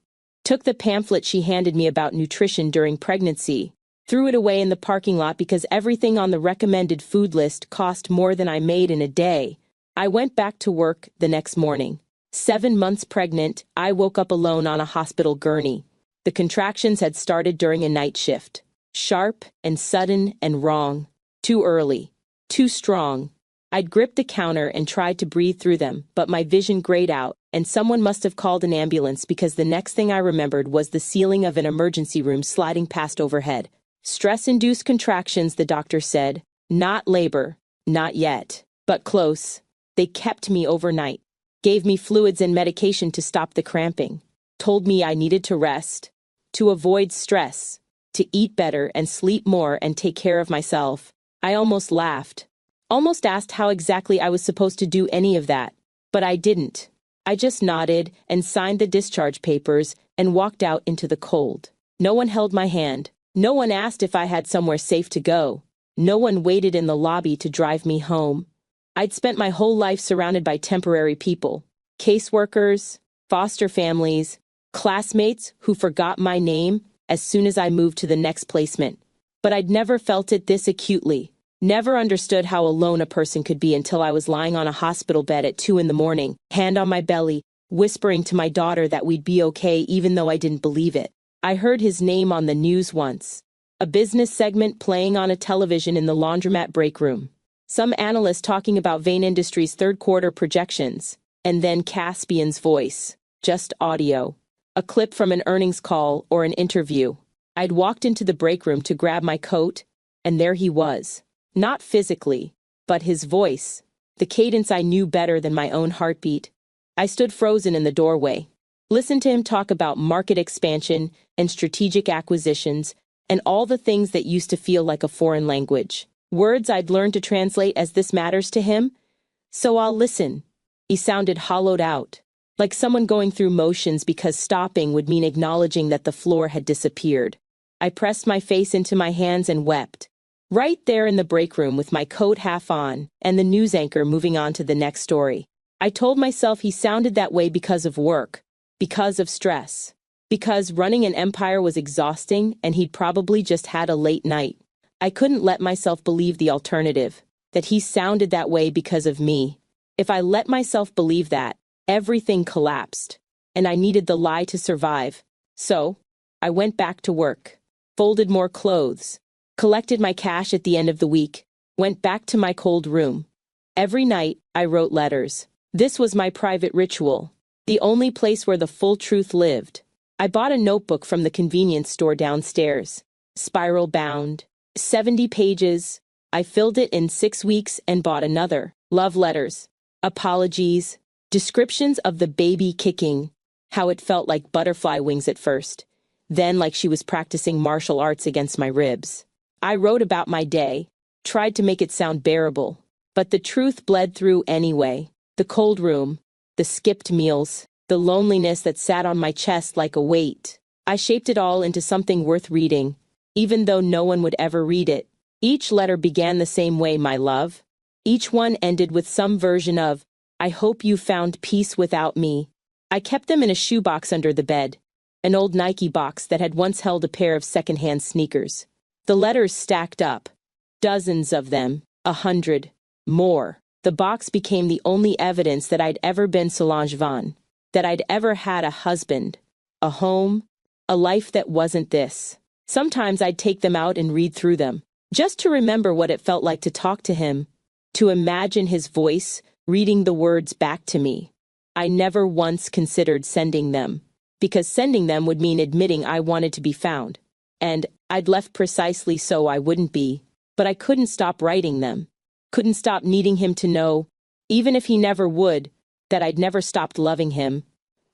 Took the pamphlet she handed me about nutrition during pregnancy. Threw it away in the parking lot because everything on the recommended food list cost more than I made in a day. I went back to work the next morning. 7 months pregnant, I woke up alone on a hospital gurney. The contractions had started during a night shift. Sharp and sudden and wrong. Too early. Too strong. I'd gripped the counter and tried to breathe through them, but my vision grayed out, and someone must have called an ambulance because the next thing I remembered was the ceiling of an emergency room sliding past overhead. Stress-induced contractions, the doctor said. Not labor. Not yet. But close. They kept me overnight. Gave me fluids and medication to stop the cramping. Told me I needed to rest. To avoid stress. To eat better and sleep more and take care of myself. I almost laughed. Almost asked how exactly I was supposed to do any of that. But I didn't. I just nodded and signed the discharge papers and walked out into the cold. No one held my hand. No one asked if I had somewhere safe to go. No one waited in the lobby to drive me home. I'd spent my whole life surrounded by temporary people. Caseworkers, foster families, classmates who forgot my name as soon as I moved to the next placement. But I'd never felt it this acutely. Never understood how alone a person could be until I was lying on a hospital bed at 2 a.m, hand on my belly, whispering to my daughter that we'd be okay even though I didn't believe it. I heard his name on the news once. A business segment playing on a television in the laundromat break room. Some analyst talking about Vane Industries' third-quarter projections. And then Caspian's voice. Just audio. A clip from an earnings call or an interview. I'd walked into the break room to grab my coat, and there he was. Not physically, but his voice. The cadence I knew better than my own heartbeat. I stood frozen in the doorway. Listened to him talk about market expansion and strategic acquisitions and all the things that used to feel like a foreign language. Words I'd learned to translate as this matters to him. So I'll listen. He sounded hollowed out. Like someone going through motions because stopping would mean acknowledging that the floor had disappeared. I pressed my face into my hands and wept. Right there in the break room with my coat half on and the news anchor moving on to the next story. I told myself he sounded that way because of work, because of stress, because running an empire was exhausting and he'd probably just had a late night. I couldn't let myself believe the alternative, that he sounded that way because of me. If I let myself believe that, everything collapsed, and I needed the lie to survive. So, I went back to work, folded more clothes, collected my cash at the end of the week, went back to my cold room. Every night, I wrote letters. This was my private ritual, the only place where the full truth lived. I bought a notebook from the convenience store downstairs, spiral-bound, 70 pages. I filled it in 6 weeks and bought another. Love letters, apologies, descriptions of the baby kicking, how it felt like butterfly wings at first, then like she was practicing martial arts against my ribs. I wrote about my day, tried to make it sound bearable, but the truth bled through anyway. The cold room, the skipped meals, the loneliness that sat on my chest like a weight. I shaped it all into something worth reading, even though no one would ever read it. Each letter began the same way, my love. Each one ended with some version of, I hope you found peace without me. I kept them in a shoebox under the bed, an old Nike box that had once held a pair of secondhand sneakers. The letters stacked up. Dozens of them. 100. More. The box became the only evidence that I'd ever been Solange Vaughn, that I'd ever had a husband, a home, a life that wasn't this. Sometimes I'd take them out and read through them, just to remember what it felt like to talk to him, to imagine his voice reading the words back to me. I never once considered sending them, because sending them would mean admitting I wanted to be found. And I'd left precisely so I wouldn't be, but I couldn't stop writing them. Couldn't stop needing him to know, even if he never would, that I'd never stopped loving him,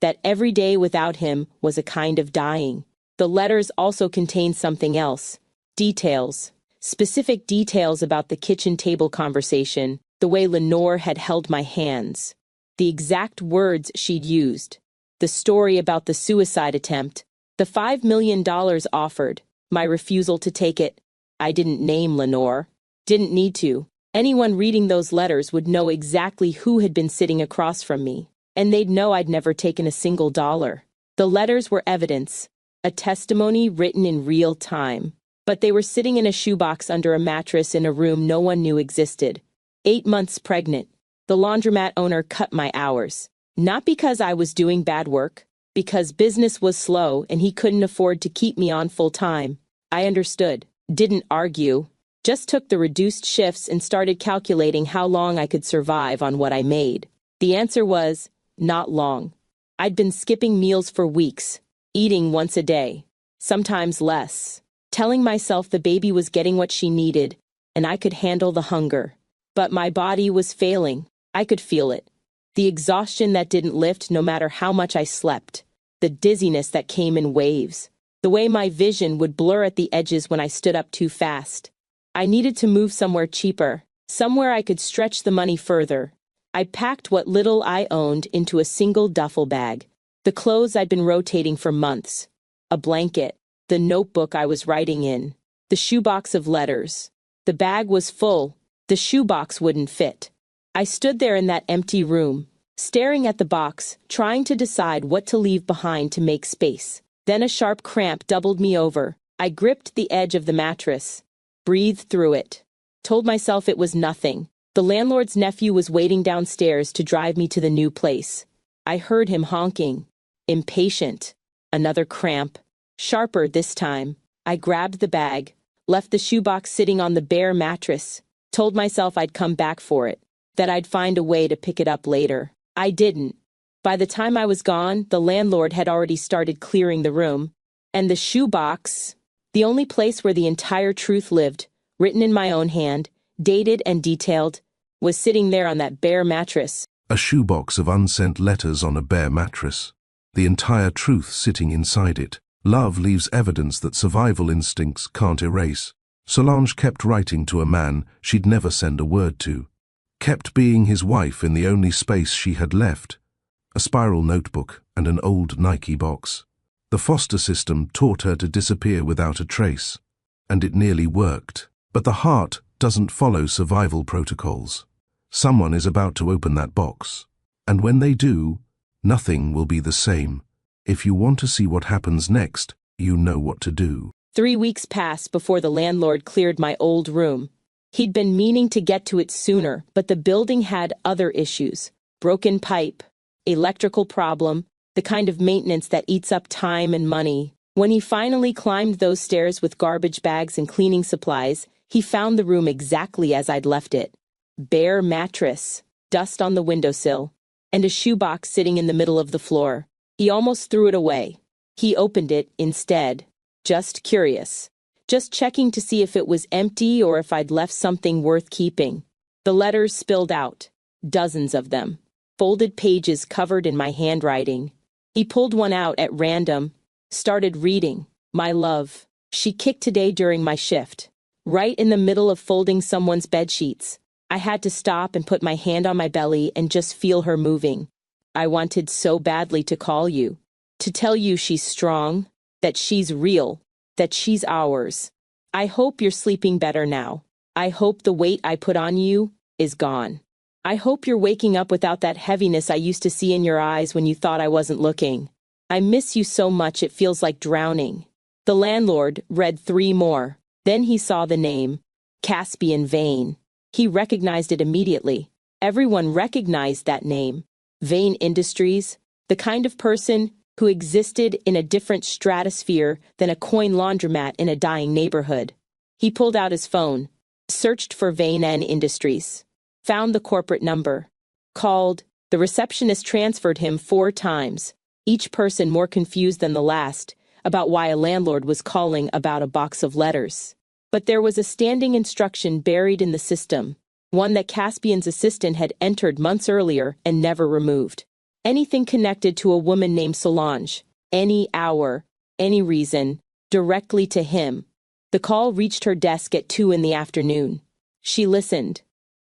that every day without him was a kind of dying. The letters also contained something else. Details. Specific details about the kitchen table conversation, the way Lenore had held my hands, the exact words she'd used, the story about the suicide attempt, the $5 million offered, my refusal to take it. I didn't name Lenore. Didn't need to. Anyone reading those letters would know exactly who had been sitting across from me, and they'd know I'd never taken a single dollar. The letters were evidence, a testimony written in real time. But they were sitting in a shoebox under a mattress in a room no one knew existed. 8 months pregnant, the laundromat owner cut my hours. Not because I was doing bad work, because business was slow and he couldn't afford to keep me on full time. I understood, didn't argue, just took the reduced shifts and started calculating how long I could survive on what I made. The answer was, not long. I'd been skipping meals for weeks, eating once a day, sometimes less, telling myself the baby was getting what she needed and I could handle the hunger. But my body was failing. I could feel it. The exhaustion that didn't lift no matter how much I slept. The dizziness that came in waves. The way my vision would blur at the edges when I stood up too fast. I needed to move somewhere cheaper, somewhere I could stretch the money further. I packed what little I owned into a single duffel bag. The clothes I'd been rotating for months. A blanket. The notebook I was writing in. The shoebox of letters. The bag was full. The shoebox wouldn't fit. I stood there in that empty room, staring at the box, trying to decide what to leave behind to make space. Then a sharp cramp doubled me over. I gripped the edge of the mattress, breathed through it, told myself it was nothing. The landlord's nephew was waiting downstairs to drive me to the new place. I heard him honking, impatient. Another cramp, sharper this time. I grabbed the bag, left the shoebox sitting on the bare mattress, told myself I'd come back for it, that I'd find a way to pick it up later. I didn't. By the time I was gone, the landlord had already started clearing the room, and the shoebox, the only place where the entire truth lived, written in my own hand, dated and detailed, was sitting there on that bare mattress. A shoebox of unsent letters on a bare mattress. The entire truth sitting inside it. Love leaves evidence that survival instincts can't erase. Solange kept writing to a man she'd never send a word to. Kept being his wife in the only space she had left. A spiral notebook and an old Nike box. The foster system taught her to disappear without a trace. And it nearly worked. But the heart doesn't follow survival protocols. Someone is about to open that box. And when they do, nothing will be the same. If you want to see what happens next, you know what to do. 3 weeks passed before the landlord cleared my old room. He'd been meaning to get to it sooner, but the building had other issues. Broken pipe, electrical problem, the kind of maintenance that eats up time and money. When he finally climbed those stairs with garbage bags and cleaning supplies, he found the room exactly as I'd left it. Bare mattress, dust on the windowsill, and a shoebox sitting in the middle of the floor. He almost threw it away. He opened it instead, just curious, just checking to see if it was empty or if I'd left something worth keeping. The letters spilled out, dozens of them, folded pages covered in my handwriting. He pulled one out at random, started reading. My love, she kicked today during my shift, right in the middle of folding someone's bedsheets. I had to stop and put my hand on my belly and just feel her moving. I wanted so badly to call you, to tell you she's strong, that she's real, that she's ours. I hope you're sleeping better now. I hope the weight I put on you is gone. I hope you're waking up without that heaviness I used to see in your eyes when you thought I wasn't looking. I miss you so much it feels like drowning. The landlord read 3 more. Then he saw the name, Caspian Vane. He recognized it immediately. Everyone recognized that name. Vane Industries, the kind of person who existed in a different stratosphere than a coin laundromat in a dying neighborhood. He pulled out his phone, searched for Vane Industries, found the corporate number, called. The receptionist transferred him 4 times, each person more confused than the last about why a landlord was calling about a box of letters. But there was a standing instruction buried in the system, one that Caspian's assistant had entered months earlier and never removed. Anything connected to a woman named Solange, any hour, any reason, directly to him. The call reached her desk at 2 in the afternoon. She listened,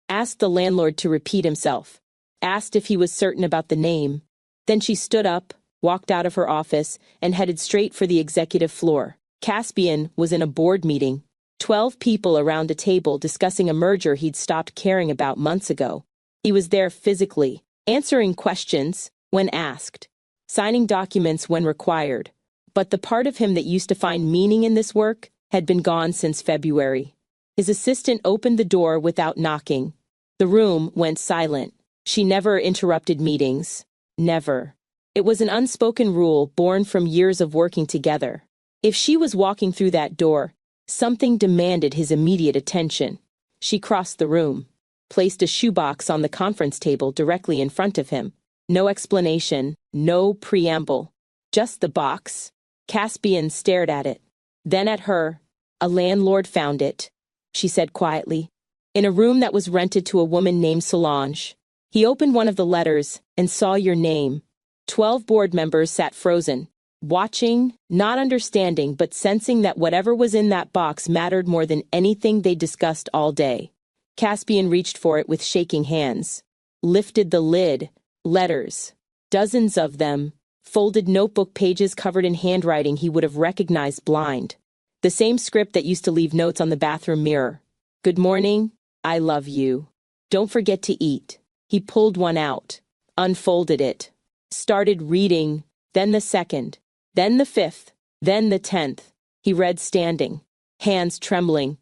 asked the landlord to repeat himself, asked if he was certain about the name. Then she stood up, walked out of her office, and headed straight for the executive floor. Caspian was in a board meeting. 12 people around a table discussing a merger he'd stopped caring about months ago. He was there physically, answering questions when asked, signing documents when required. But the part of him that used to find meaning in this work had been gone since February. His assistant opened the door without knocking. The room went silent. She never interrupted meetings. Never. It was an unspoken rule born from years of working together. If she was walking through that door, something demanded his immediate attention. She crossed the room, placed a shoebox on the conference table directly in front of him. No explanation, no preamble. Just the box. Caspian stared at it. Then at her. "A landlord found it," she said quietly, "in a room that was rented to a woman named Solange. He opened one of the letters and saw your name." 12 board members sat frozen, watching, not understanding, but sensing that whatever was in that box mattered more than anything they discussed all day. Caspian reached for it with shaking hands, lifted the lid. Letters. Dozens of them. Folded notebook pages covered in handwriting he would have recognized blind. The same script that used to leave notes on the bathroom mirror. "Good morning. I love you. Don't forget to eat." He pulled one out, unfolded it, started reading, then the second, then the fifth, then the 10th. He read standing, hands trembling,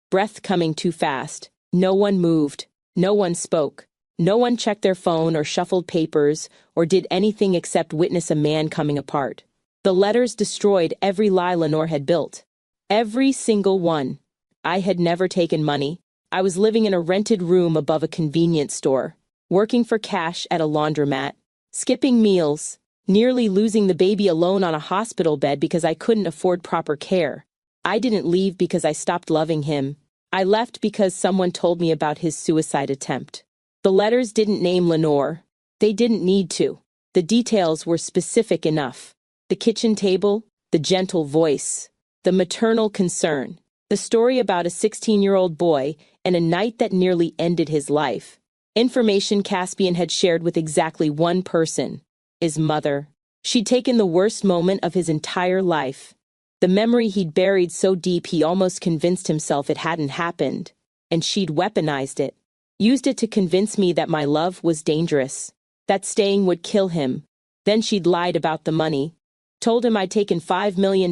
breath coming too fast. No one moved. No one spoke. No one checked their phone or shuffled papers or did anything except witness a man coming apart. The letters destroyed every lie Lenore had built. Every single one. I had never taken money. I was living in a rented room above a convenience store, working for cash at a laundromat, skipping meals, nearly losing the baby alone on a hospital bed because I couldn't afford proper care. I didn't leave because I stopped loving him. I left because someone told me about his suicide attempt. The letters didn't name Lenore. They didn't need to. The details were specific enough. The kitchen table, the gentle voice, the maternal concern, the story about a 16-year-old boy and a night that nearly ended his life. Information Caspian had shared with exactly one person, his mother. She'd taken the worst moment of his entire life. The memory he'd buried so deep he almost convinced himself it hadn't happened, and she'd weaponized it. Used it to convince me that my love was dangerous, that staying would kill him. Then she'd lied about the money, told him I'd taken $5 million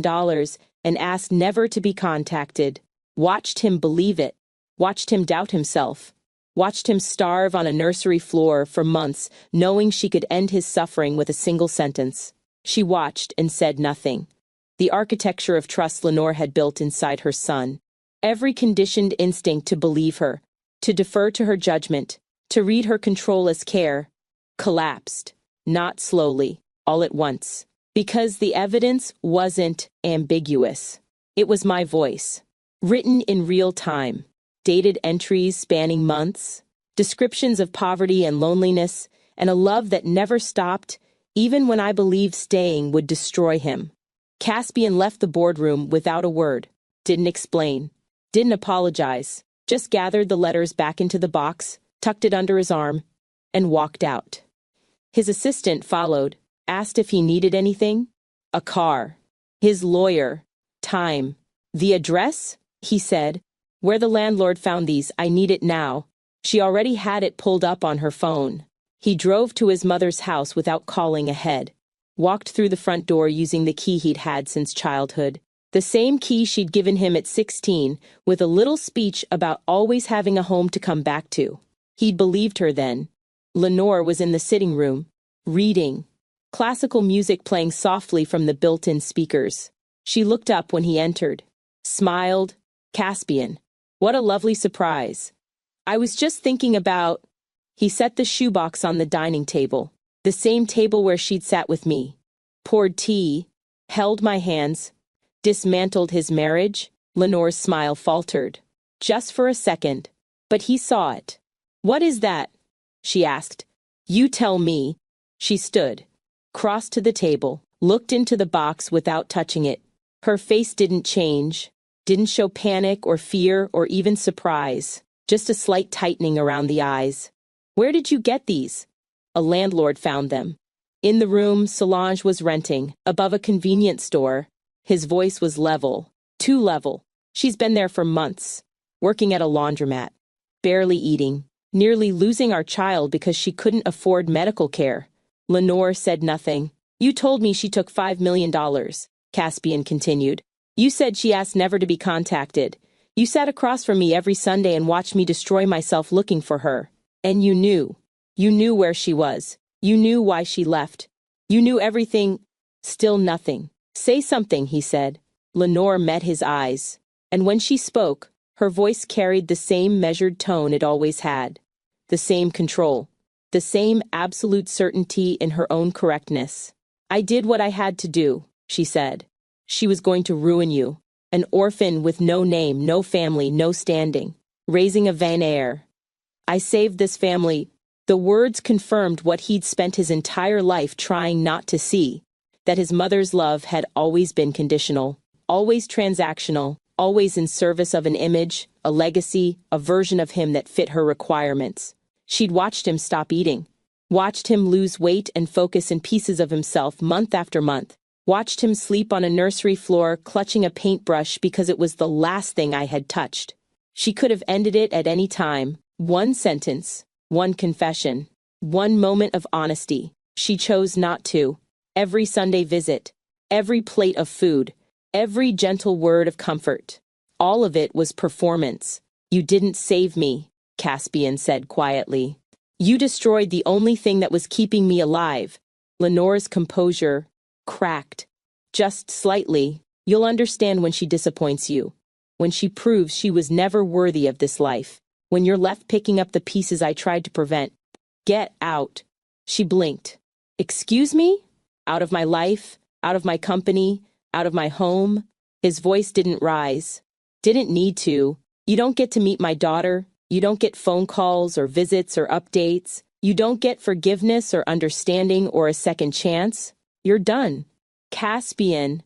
and asked never to be contacted. Watched him believe it, watched him doubt himself, watched him starve on a nursery floor for months, knowing she could end his suffering with a single sentence. She watched and said nothing. The architecture of trust Lenore had built inside her son. Every conditioned instinct to believe her, to defer to her judgment, to read her control as care, collapsed, not slowly, all at once. Because the evidence wasn't ambiguous. It was my voice, written in real time, dated entries spanning months, descriptions of poverty and loneliness, and a love that never stopped, even when I believed staying would destroy him. Caspian left the boardroom without a word, didn't explain, didn't apologize. Just gathered the letters back into the box, tucked it under his arm, and walked out. His assistant followed, asked if he needed anything. A car. His lawyer. Time. The address? He said. Where the landlord found these, I need it now. She already had it pulled up on her phone. He drove to his mother's house without calling ahead. Walked through the front door using the key he'd had since childhood. The same key she'd given him at 16, with a little speech about always having a home to come back to. He'd believed her then. Lenore was in the sitting room, reading. Classical music playing softly from the built-in speakers. She looked up when he entered. Smiled. Caspian. What a lovely surprise. I was just thinking about... He set the shoebox on the dining table, the same table where she'd sat with me. Poured tea, held my hands, dismantled his marriage. Lenore's smile faltered. Just for a second. But he saw it. What is that? She asked. You tell me. She stood, crossed to the table, looked into the box without touching it. Her face didn't change, didn't show panic or fear or even surprise, just a slight tightening around the eyes. Where did you get these? A landlord found them. In the room Solange was renting, above a convenience store. His voice was level, too level. She's been there for months, working at a laundromat, barely eating, nearly losing our child because she couldn't afford medical care. Lenore said nothing. You told me she took $5 million, Caspian continued. You said she asked never to be contacted. You sat across from me every Sunday and watched me destroy myself looking for her. And you knew. You knew where she was. You knew why she left. You knew everything. Still nothing. Say something, he said. Lenore met his eyes. And when she spoke, her voice carried the same measured tone it always had. The same control. The same absolute certainty in her own correctness. I did what I had to do, she said. She was going to ruin you. An orphan with no name, no family, no standing. Raising a vain heir. I saved this family. The words confirmed what he'd spent his entire life trying not to see. That his mother's love had always been conditional. Always transactional. Always in service of an image, a legacy, a version of him that fit her requirements. She'd watched him stop eating. Watched him lose weight and focus in pieces of himself month after month. Watched him sleep on a nursery floor clutching a paintbrush because it was the last thing I had touched. She could have ended it at any time. One sentence, one confession, one moment of honesty. She chose not to. Every Sunday visit, every plate of food, every gentle word of comfort. All of it was performance. You didn't save me, Caspian said quietly. You destroyed the only thing that was keeping me alive. Lenore's composure cracked. Just slightly. You'll understand when she disappoints you. When she proves she was never worthy of this life. When you're left picking up the pieces I tried to prevent. Get out. She blinked. Excuse me? Out of my life? Out of my company? Out of my home? His voice didn't rise. Didn't need to. You don't get to meet my daughter. You don't get phone calls or visits or updates. You don't get forgiveness or understanding or a second chance. You're done. Caspian.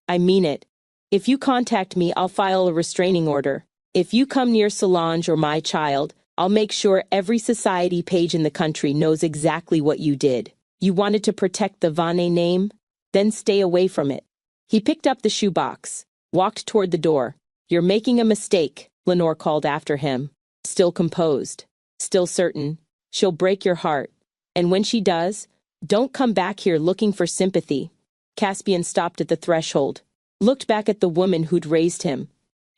I mean it. If you contact me, I'll file a restraining order. If you come near Solange or my child, I'll make sure every society page in the country knows exactly what you did. You wanted to protect the Vane name? Then stay away from it. He picked up the shoebox, walked toward the door. You're making a mistake, Lenore called after him. Still composed, still certain. She'll break your heart. And when she does, don't come back here looking for sympathy. Caspian stopped at the threshold, looked back at the woman who'd raised him,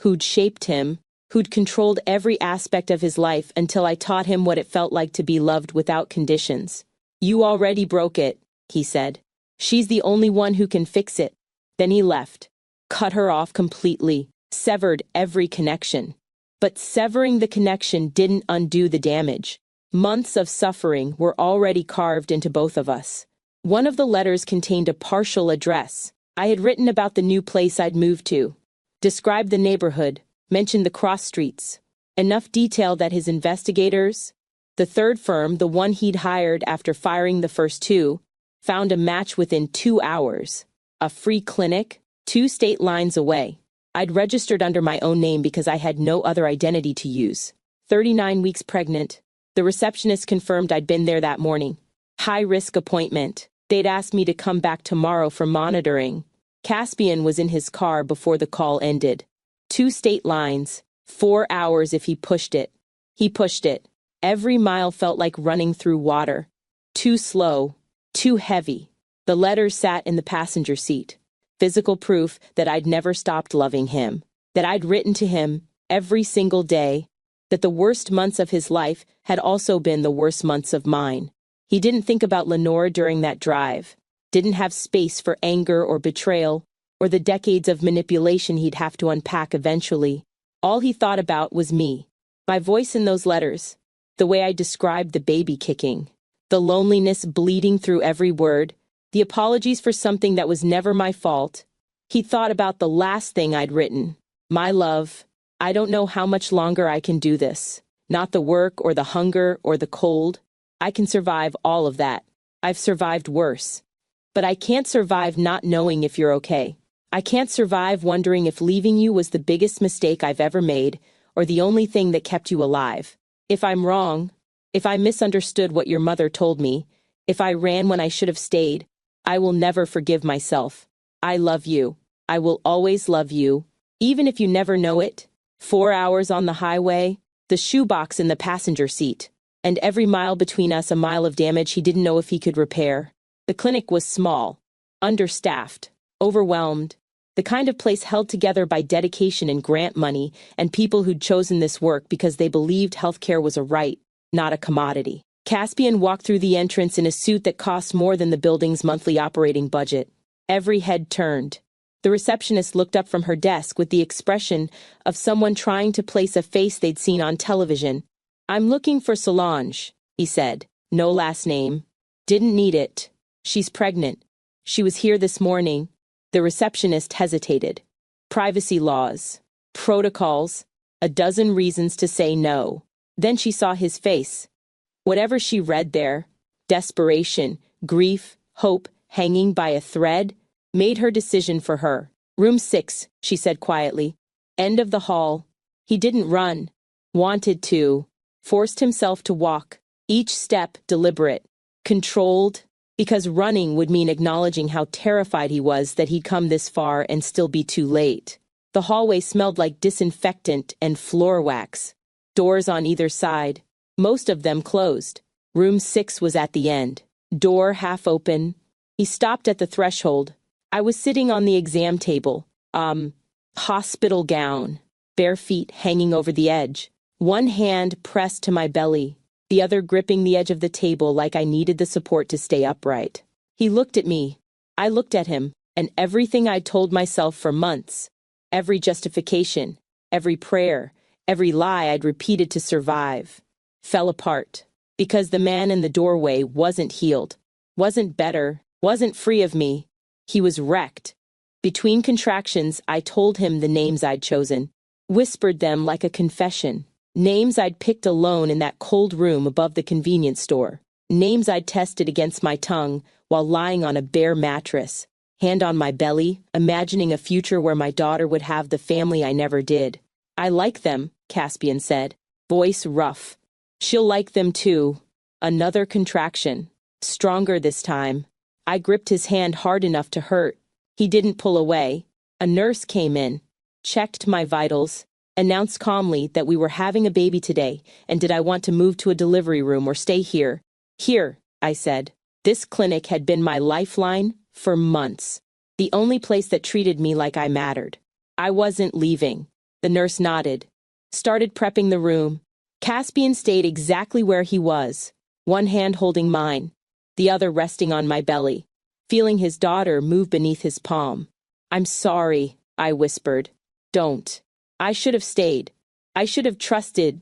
who'd shaped him, who'd controlled every aspect of his life until I taught him what it felt like to be loved without conditions. You already broke it, he said. She's the only one who can fix it. Then he left, cut her off completely, severed every connection. But severing the connection didn't undo the damage. Months of suffering were already carved into both of us. One of the letters contained a partial address. I had written about the new place I'd moved to, described the neighborhood, mentioned the cross streets. Enough detail that his investigators, the third firm, the one he'd hired after firing the first two, found a match within 2 hours. A free clinic, 2 state lines away. I'd registered under my own name because I had no other identity to use. 39 weeks pregnant. The receptionist confirmed I'd been there that morning. High-risk appointment. They'd asked me to come back tomorrow for monitoring. Caspian was in his car before the call ended. 2 state lines. 4 hours if he pushed it. He pushed it. Every mile felt like running through water. Too slow. Too heavy. The letters sat in the passenger seat. Physical proof that I'd never stopped loving him. That I'd written to him every single day. That the worst months of his life had also been the worst months of mine. He didn't think about Lenore during that drive. Didn't have space for anger or betrayal, or the decades of manipulation he'd have to unpack eventually. All he thought about was me. My voice in those letters. The way I described the baby kicking. The loneliness bleeding through every word. The apologies for something that was never my fault. He thought about the last thing I'd written. My love, I don't know how much longer I can do this. Not the work or the hunger or the cold. I can survive all of that. I've survived worse. But I can't survive not knowing if you're okay. I can't survive wondering if leaving you was the biggest mistake I've ever made or the only thing that kept you alive. If I'm wrong, if I misunderstood what your mother told me, if I ran when I should have stayed, I will never forgive myself. I love you. I will always love you. Even if you never know it. 4 hours on the highway, the shoebox in the passenger seat, and every mile between us a mile of damage he didn't know if he could repair. The clinic was small, understaffed, overwhelmed, the kind of place held together by dedication and grant money and people who'd chosen this work because they believed healthcare was a right, not a commodity. Caspian walked through the entrance in a suit that cost more than the building's monthly operating budget. Every head turned. The receptionist looked up from her desk with the expression of someone trying to place a face they'd seen on television. "I'm looking for Solange," he said. "No last name. Didn't need it. She's pregnant. She was here this morning." The receptionist hesitated. Privacy laws, protocols, a dozen reasons to say no. Then she saw his face. Whatever she read there, desperation, grief, hope, hanging by a thread, made her decision for her. "Room 6, she said quietly. End of the hall. He didn't run. Wanted to. Forced himself to walk. Each step deliberate. Controlled. Because running would mean acknowledging how terrified he was that he'd come this far and still be too late. The hallway smelled like disinfectant and floor wax. Doors on either side. Most of them closed. Room 6 was at the end. Door half open. He stopped at the threshold. I was sitting on the exam table. Hospital gown. Bare feet hanging over the edge. One hand pressed to my belly, the other gripping the edge of the table like I needed the support to stay upright. He looked at me. I looked at him, and everything I'd told myself for months, every justification, every prayer, every lie I'd repeated to survive, fell apart. Because the man in the doorway wasn't healed, wasn't better, wasn't free of me. He was wrecked. Between contractions, I told him the names I'd chosen, whispered them like a confession. Names I'd picked alone in that cold room above the convenience store. Names I'd tested against my tongue while lying on a bare mattress, hand on my belly, imagining a future where my daughter would have the family I never did. "I like them," Caspian said, voice rough. "She'll like them too." Another contraction. Stronger this time. I gripped his hand hard enough to hurt. He didn't pull away. A nurse came in, checked my vitals, announced calmly that we were having a baby today and did I want to move to a delivery room or stay here. "Here," I said. This clinic had been my lifeline for months. The only place that treated me like I mattered. I wasn't leaving. The nurse nodded. Started prepping the room. Caspian stayed exactly where he was, one hand holding mine, the other resting on my belly, feeling his daughter move beneath his palm. "I'm sorry," I whispered. "Don't. I should have stayed. I should have trusted.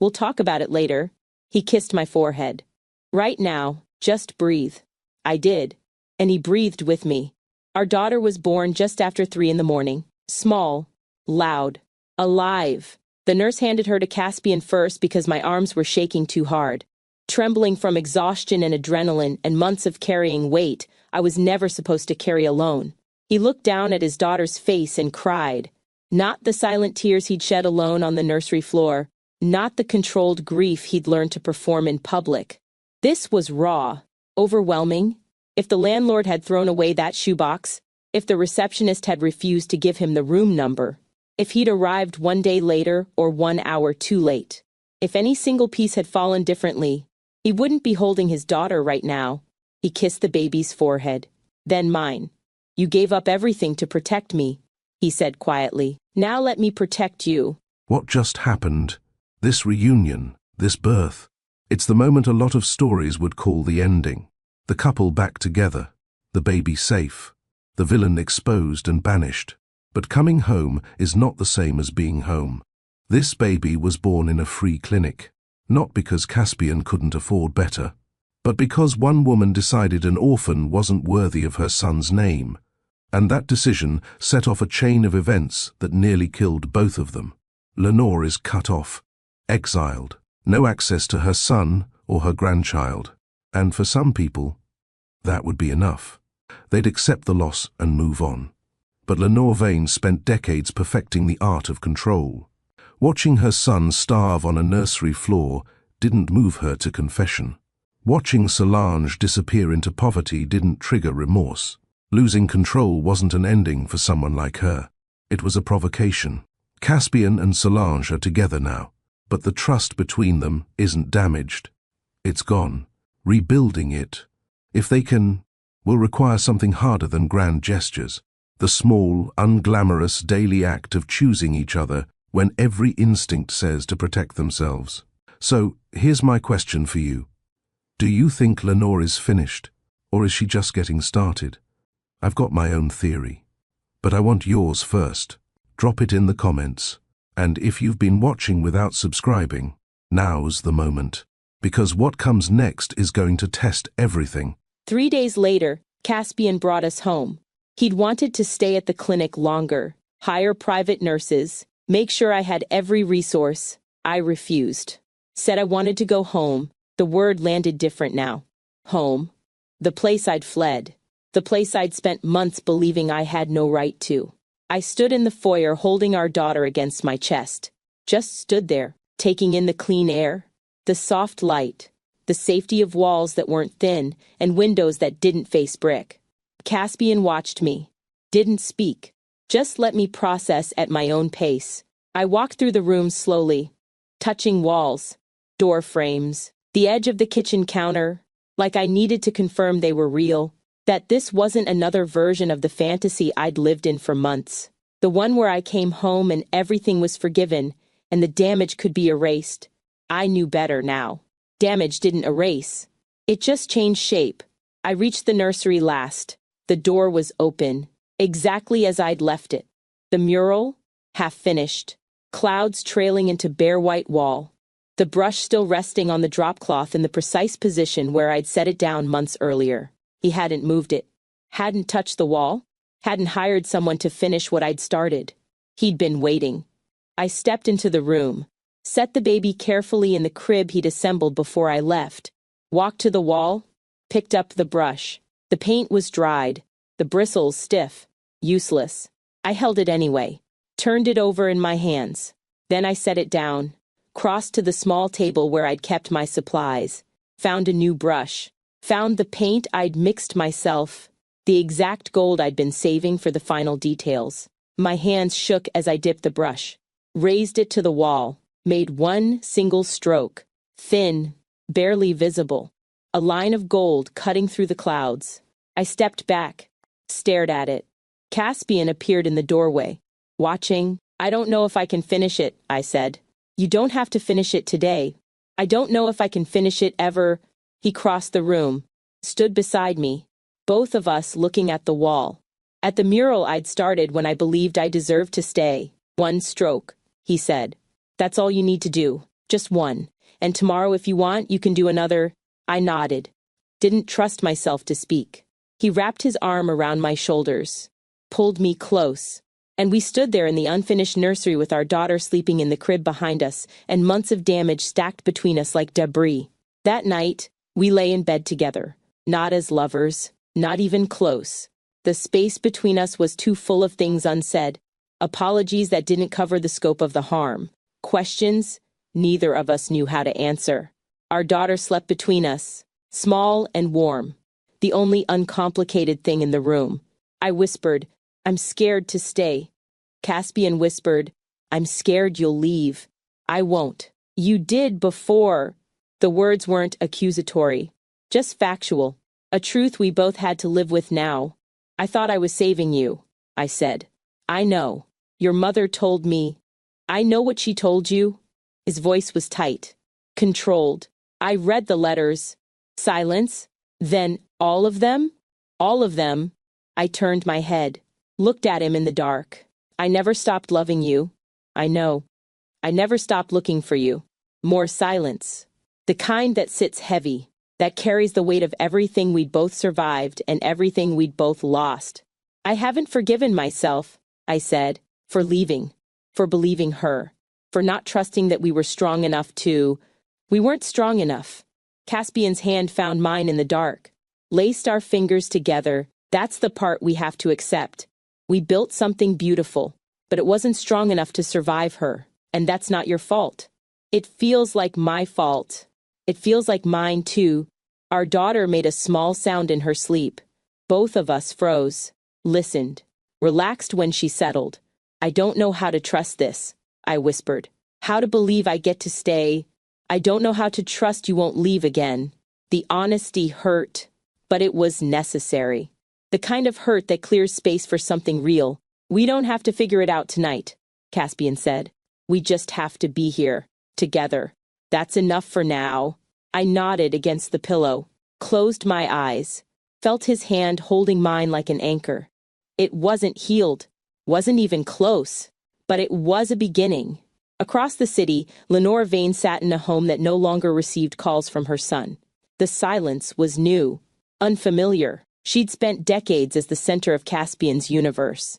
We'll talk about it later." He kissed my forehead. "Right now, just breathe." I did, and he breathed with me. Our daughter was born just after 3 in the morning. Small, loud, alive. The nurse handed her to Caspian first because my arms were shaking too hard. Trembling from exhaustion and adrenaline and months of carrying weight I was never supposed to carry alone. He looked down at his daughter's face and cried. Not the silent tears he'd shed alone on the nursery floor, not the controlled grief he'd learned to perform in public. This was raw, overwhelming. If the landlord had thrown away that shoebox, if the receptionist had refused to give him the room number, if he'd arrived 1 day later or 1 hour too late, if any single piece had fallen differently, he wouldn't be holding his daughter right now. He kissed the baby's forehead, then mine. "You gave up everything to protect me," he said quietly. "Now let me protect you." What just happened? This reunion, this birth. It's the moment a lot of stories would call the ending. The couple back together, the baby safe, the villain exposed and banished. But coming home is not the same as being home. This baby was born in a free clinic, not because Caspian couldn't afford better, but because one woman decided an orphan wasn't worthy of her son's name. And that decision set off a chain of events that nearly killed both of them. Lenore is cut off, exiled, no access to her son or her grandchild. And for some people, that would be enough. They'd accept the loss and move on. But Lenore Vane spent decades perfecting the art of control. Watching her son starve on a nursery floor didn't move her to confession. Watching Solange disappear into poverty didn't trigger remorse. Losing control wasn't an ending for someone like her. It was a provocation. Caspian and Solange are together now, but the trust between them isn't damaged. It's gone. Rebuilding it, if they can, will require something harder than grand gestures. The small, unglamorous daily act of choosing each other when every instinct says to protect themselves. So, here's my question for you. Do you think Lenore is finished, or is she just getting started? I've got my own theory, but I want yours first. Drop it in the comments. And if you've been watching without subscribing, now's the moment, because what comes next is going to test everything. 3 days later, Caspian brought us home. He'd wanted to stay at the clinic longer, hire private nurses, make sure I had every resource. I refused. Said I wanted to go home. The word landed different now. Home. The place I'd fled. The place I'd spent months believing I had no right to. I stood in the foyer holding our daughter against my chest. Just stood there, taking in the clean air, the soft light, the safety of walls that weren't thin and windows that didn't face brick. Caspian watched me. Didn't speak. Just let me process at my own pace. I walked through the room slowly, touching walls, door frames, the edge of the kitchen counter, like I needed to confirm they were real, that this wasn't another version of the fantasy I'd lived in for months. The one where I came home and everything was forgiven, and the damage could be erased. I knew better now. Damage didn't erase. It just changed shape. I reached the nursery last. The door was open, exactly as I'd left it. The mural, half finished, clouds trailing into bare white wall. The brush still resting on the drop cloth in the precise position where I'd set it down months earlier. He hadn't moved it, hadn't touched the wall, hadn't hired someone to finish what I'd started. He'd been waiting. I stepped into the room, set the baby carefully in the crib he'd assembled before I left, walked to the wall, picked up the brush. The paint was dried, the bristles stiff, useless. I held it anyway, turned it over in my hands. Then I set it down, crossed to the small table where I'd kept my supplies, found a new brush, found the paint I'd mixed myself, the exact gold I'd been saving for the final details. My hands shook as I dipped the brush, raised it to the wall, made one single stroke, thin, barely visible, a line of gold cutting through the clouds. I stepped back, stared at it. Caspian appeared in the doorway, watching. I don't know if I can finish it, I said. You don't have to finish it today. I don't know if I can finish it ever. He crossed the room, stood beside me, both of us looking at the wall. At the mural I'd started when I believed I deserved to stay. One stroke, he said. That's all you need to do, just one. And tomorrow if you want, you can do another. I nodded. Didn't trust myself to speak. He wrapped his arm around my shoulders, pulled me close, and we stood there in the unfinished nursery with our daughter sleeping in the crib behind us and months of damage stacked between us like debris. That night, we lay in bed together, not as lovers, not even close. The space between us was too full of things unsaid, apologies that didn't cover the scope of the harm, questions neither of us knew how to answer. Our daughter slept between us, small and warm, the only uncomplicated thing in the room. I whispered, I'm scared to stay. Caspian whispered, I'm scared you'll leave. I won't. You did before. The words weren't accusatory, just factual, a truth we both had to live with now. I thought I was saving you, I said. I know. Your mother told me. I know what she told you. His voice was tight, controlled. I read the letters. Silence. Then, all of them? All of them. I turned my head, looked at him in the dark. I never stopped loving you. I know. I never stopped looking for you. More silence. The kind that sits heavy, that carries the weight of everything we'd both survived and everything we'd both lost. I haven't forgiven myself, I said, for leaving, for believing her, for not trusting that we were strong enough to. We weren't strong enough. Caspian's hand found mine in the dark, laced our fingers together. That's the part we have to accept. We built something beautiful, but it wasn't strong enough to survive her, and that's not your fault. It feels like my fault. It feels like mine too. Our daughter made a small sound in her sleep. Both of us froze, listened, relaxed when she settled. I don't know how to trust this, I whispered. How to believe I get to stay. I don't know how to trust you won't leave again. The honesty hurt, but it was necessary. The kind of hurt that clears space for something real. We don't have to figure it out tonight, Caspian said. We just have to be here, together. That's enough for now. I nodded against the pillow, closed my eyes, felt his hand holding mine like an anchor. It wasn't healed, wasn't even close, but it was a beginning. Across the city, Lenore Vane sat in a home that no longer received calls from her son. The silence was new, unfamiliar. She'd spent decades as the center of Caspian's universe.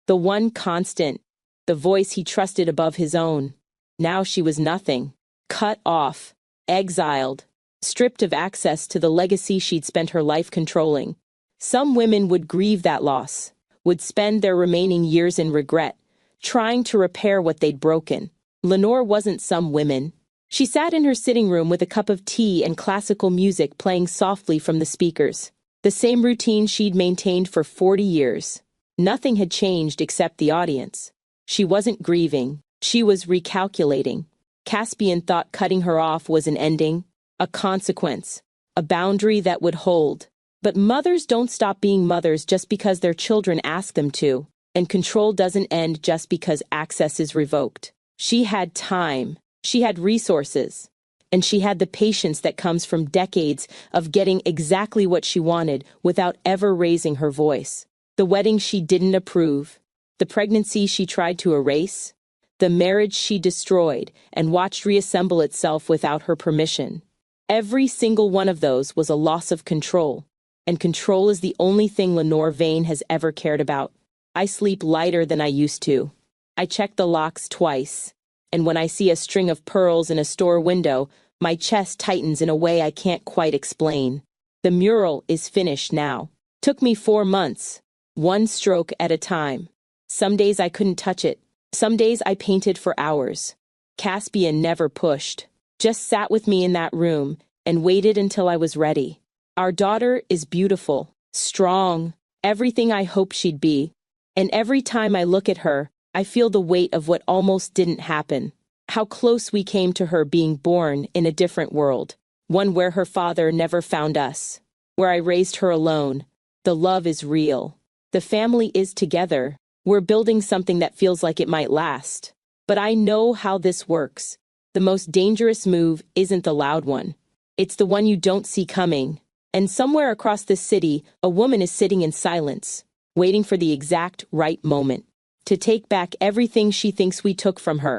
The one constant, the voice he trusted above his own. Now she was nothing, cut off, exiled, stripped of access to the legacy she'd spent her life controlling. Some women would grieve that loss, would spend their remaining years in regret, trying to repair what they'd broken. Lenore wasn't some women. She sat in her sitting room with a cup of tea and classical music playing softly from the speakers. The same routine she'd maintained for 40 years. Nothing had changed except the audience. She wasn't grieving. She was recalculating. Caspian thought cutting her off was an ending, a consequence, a boundary that would hold. But mothers don't stop being mothers just because their children ask them to, and control doesn't end just because access is revoked. She had time, she had resources, and she had the patience that comes from decades of getting exactly what she wanted without ever raising her voice. The wedding she didn't approve, the pregnancy she tried to erase, the marriage she destroyed and watched reassemble itself without her permission. Every single one of those was a loss of control, and control is the only thing Lenore Vane has ever cared about. I sleep lighter than I used to. I check the locks twice, and when I see a string of pearls in a store window, my chest tightens in a way I can't quite explain. The mural is finished now. Took me 4 months, one stroke at a time. Some days I couldn't touch it. Some days I painted for hours. Caspian never pushed, just sat with me in that room and waited until I was ready. Our daughter is beautiful, strong, everything I hoped she'd be. And every time I look at her, I feel the weight of what almost didn't happen. How close we came to her being born in a different world, one where her father never found us, where I raised her alone. The love is real. The family is together. We're building something that feels like it might last. But I know how this works. The most dangerous move isn't the loud one. It's the one you don't see coming. And somewhere across this city, a woman is sitting in silence, waiting for the exact right moment to take back everything she thinks we took from her.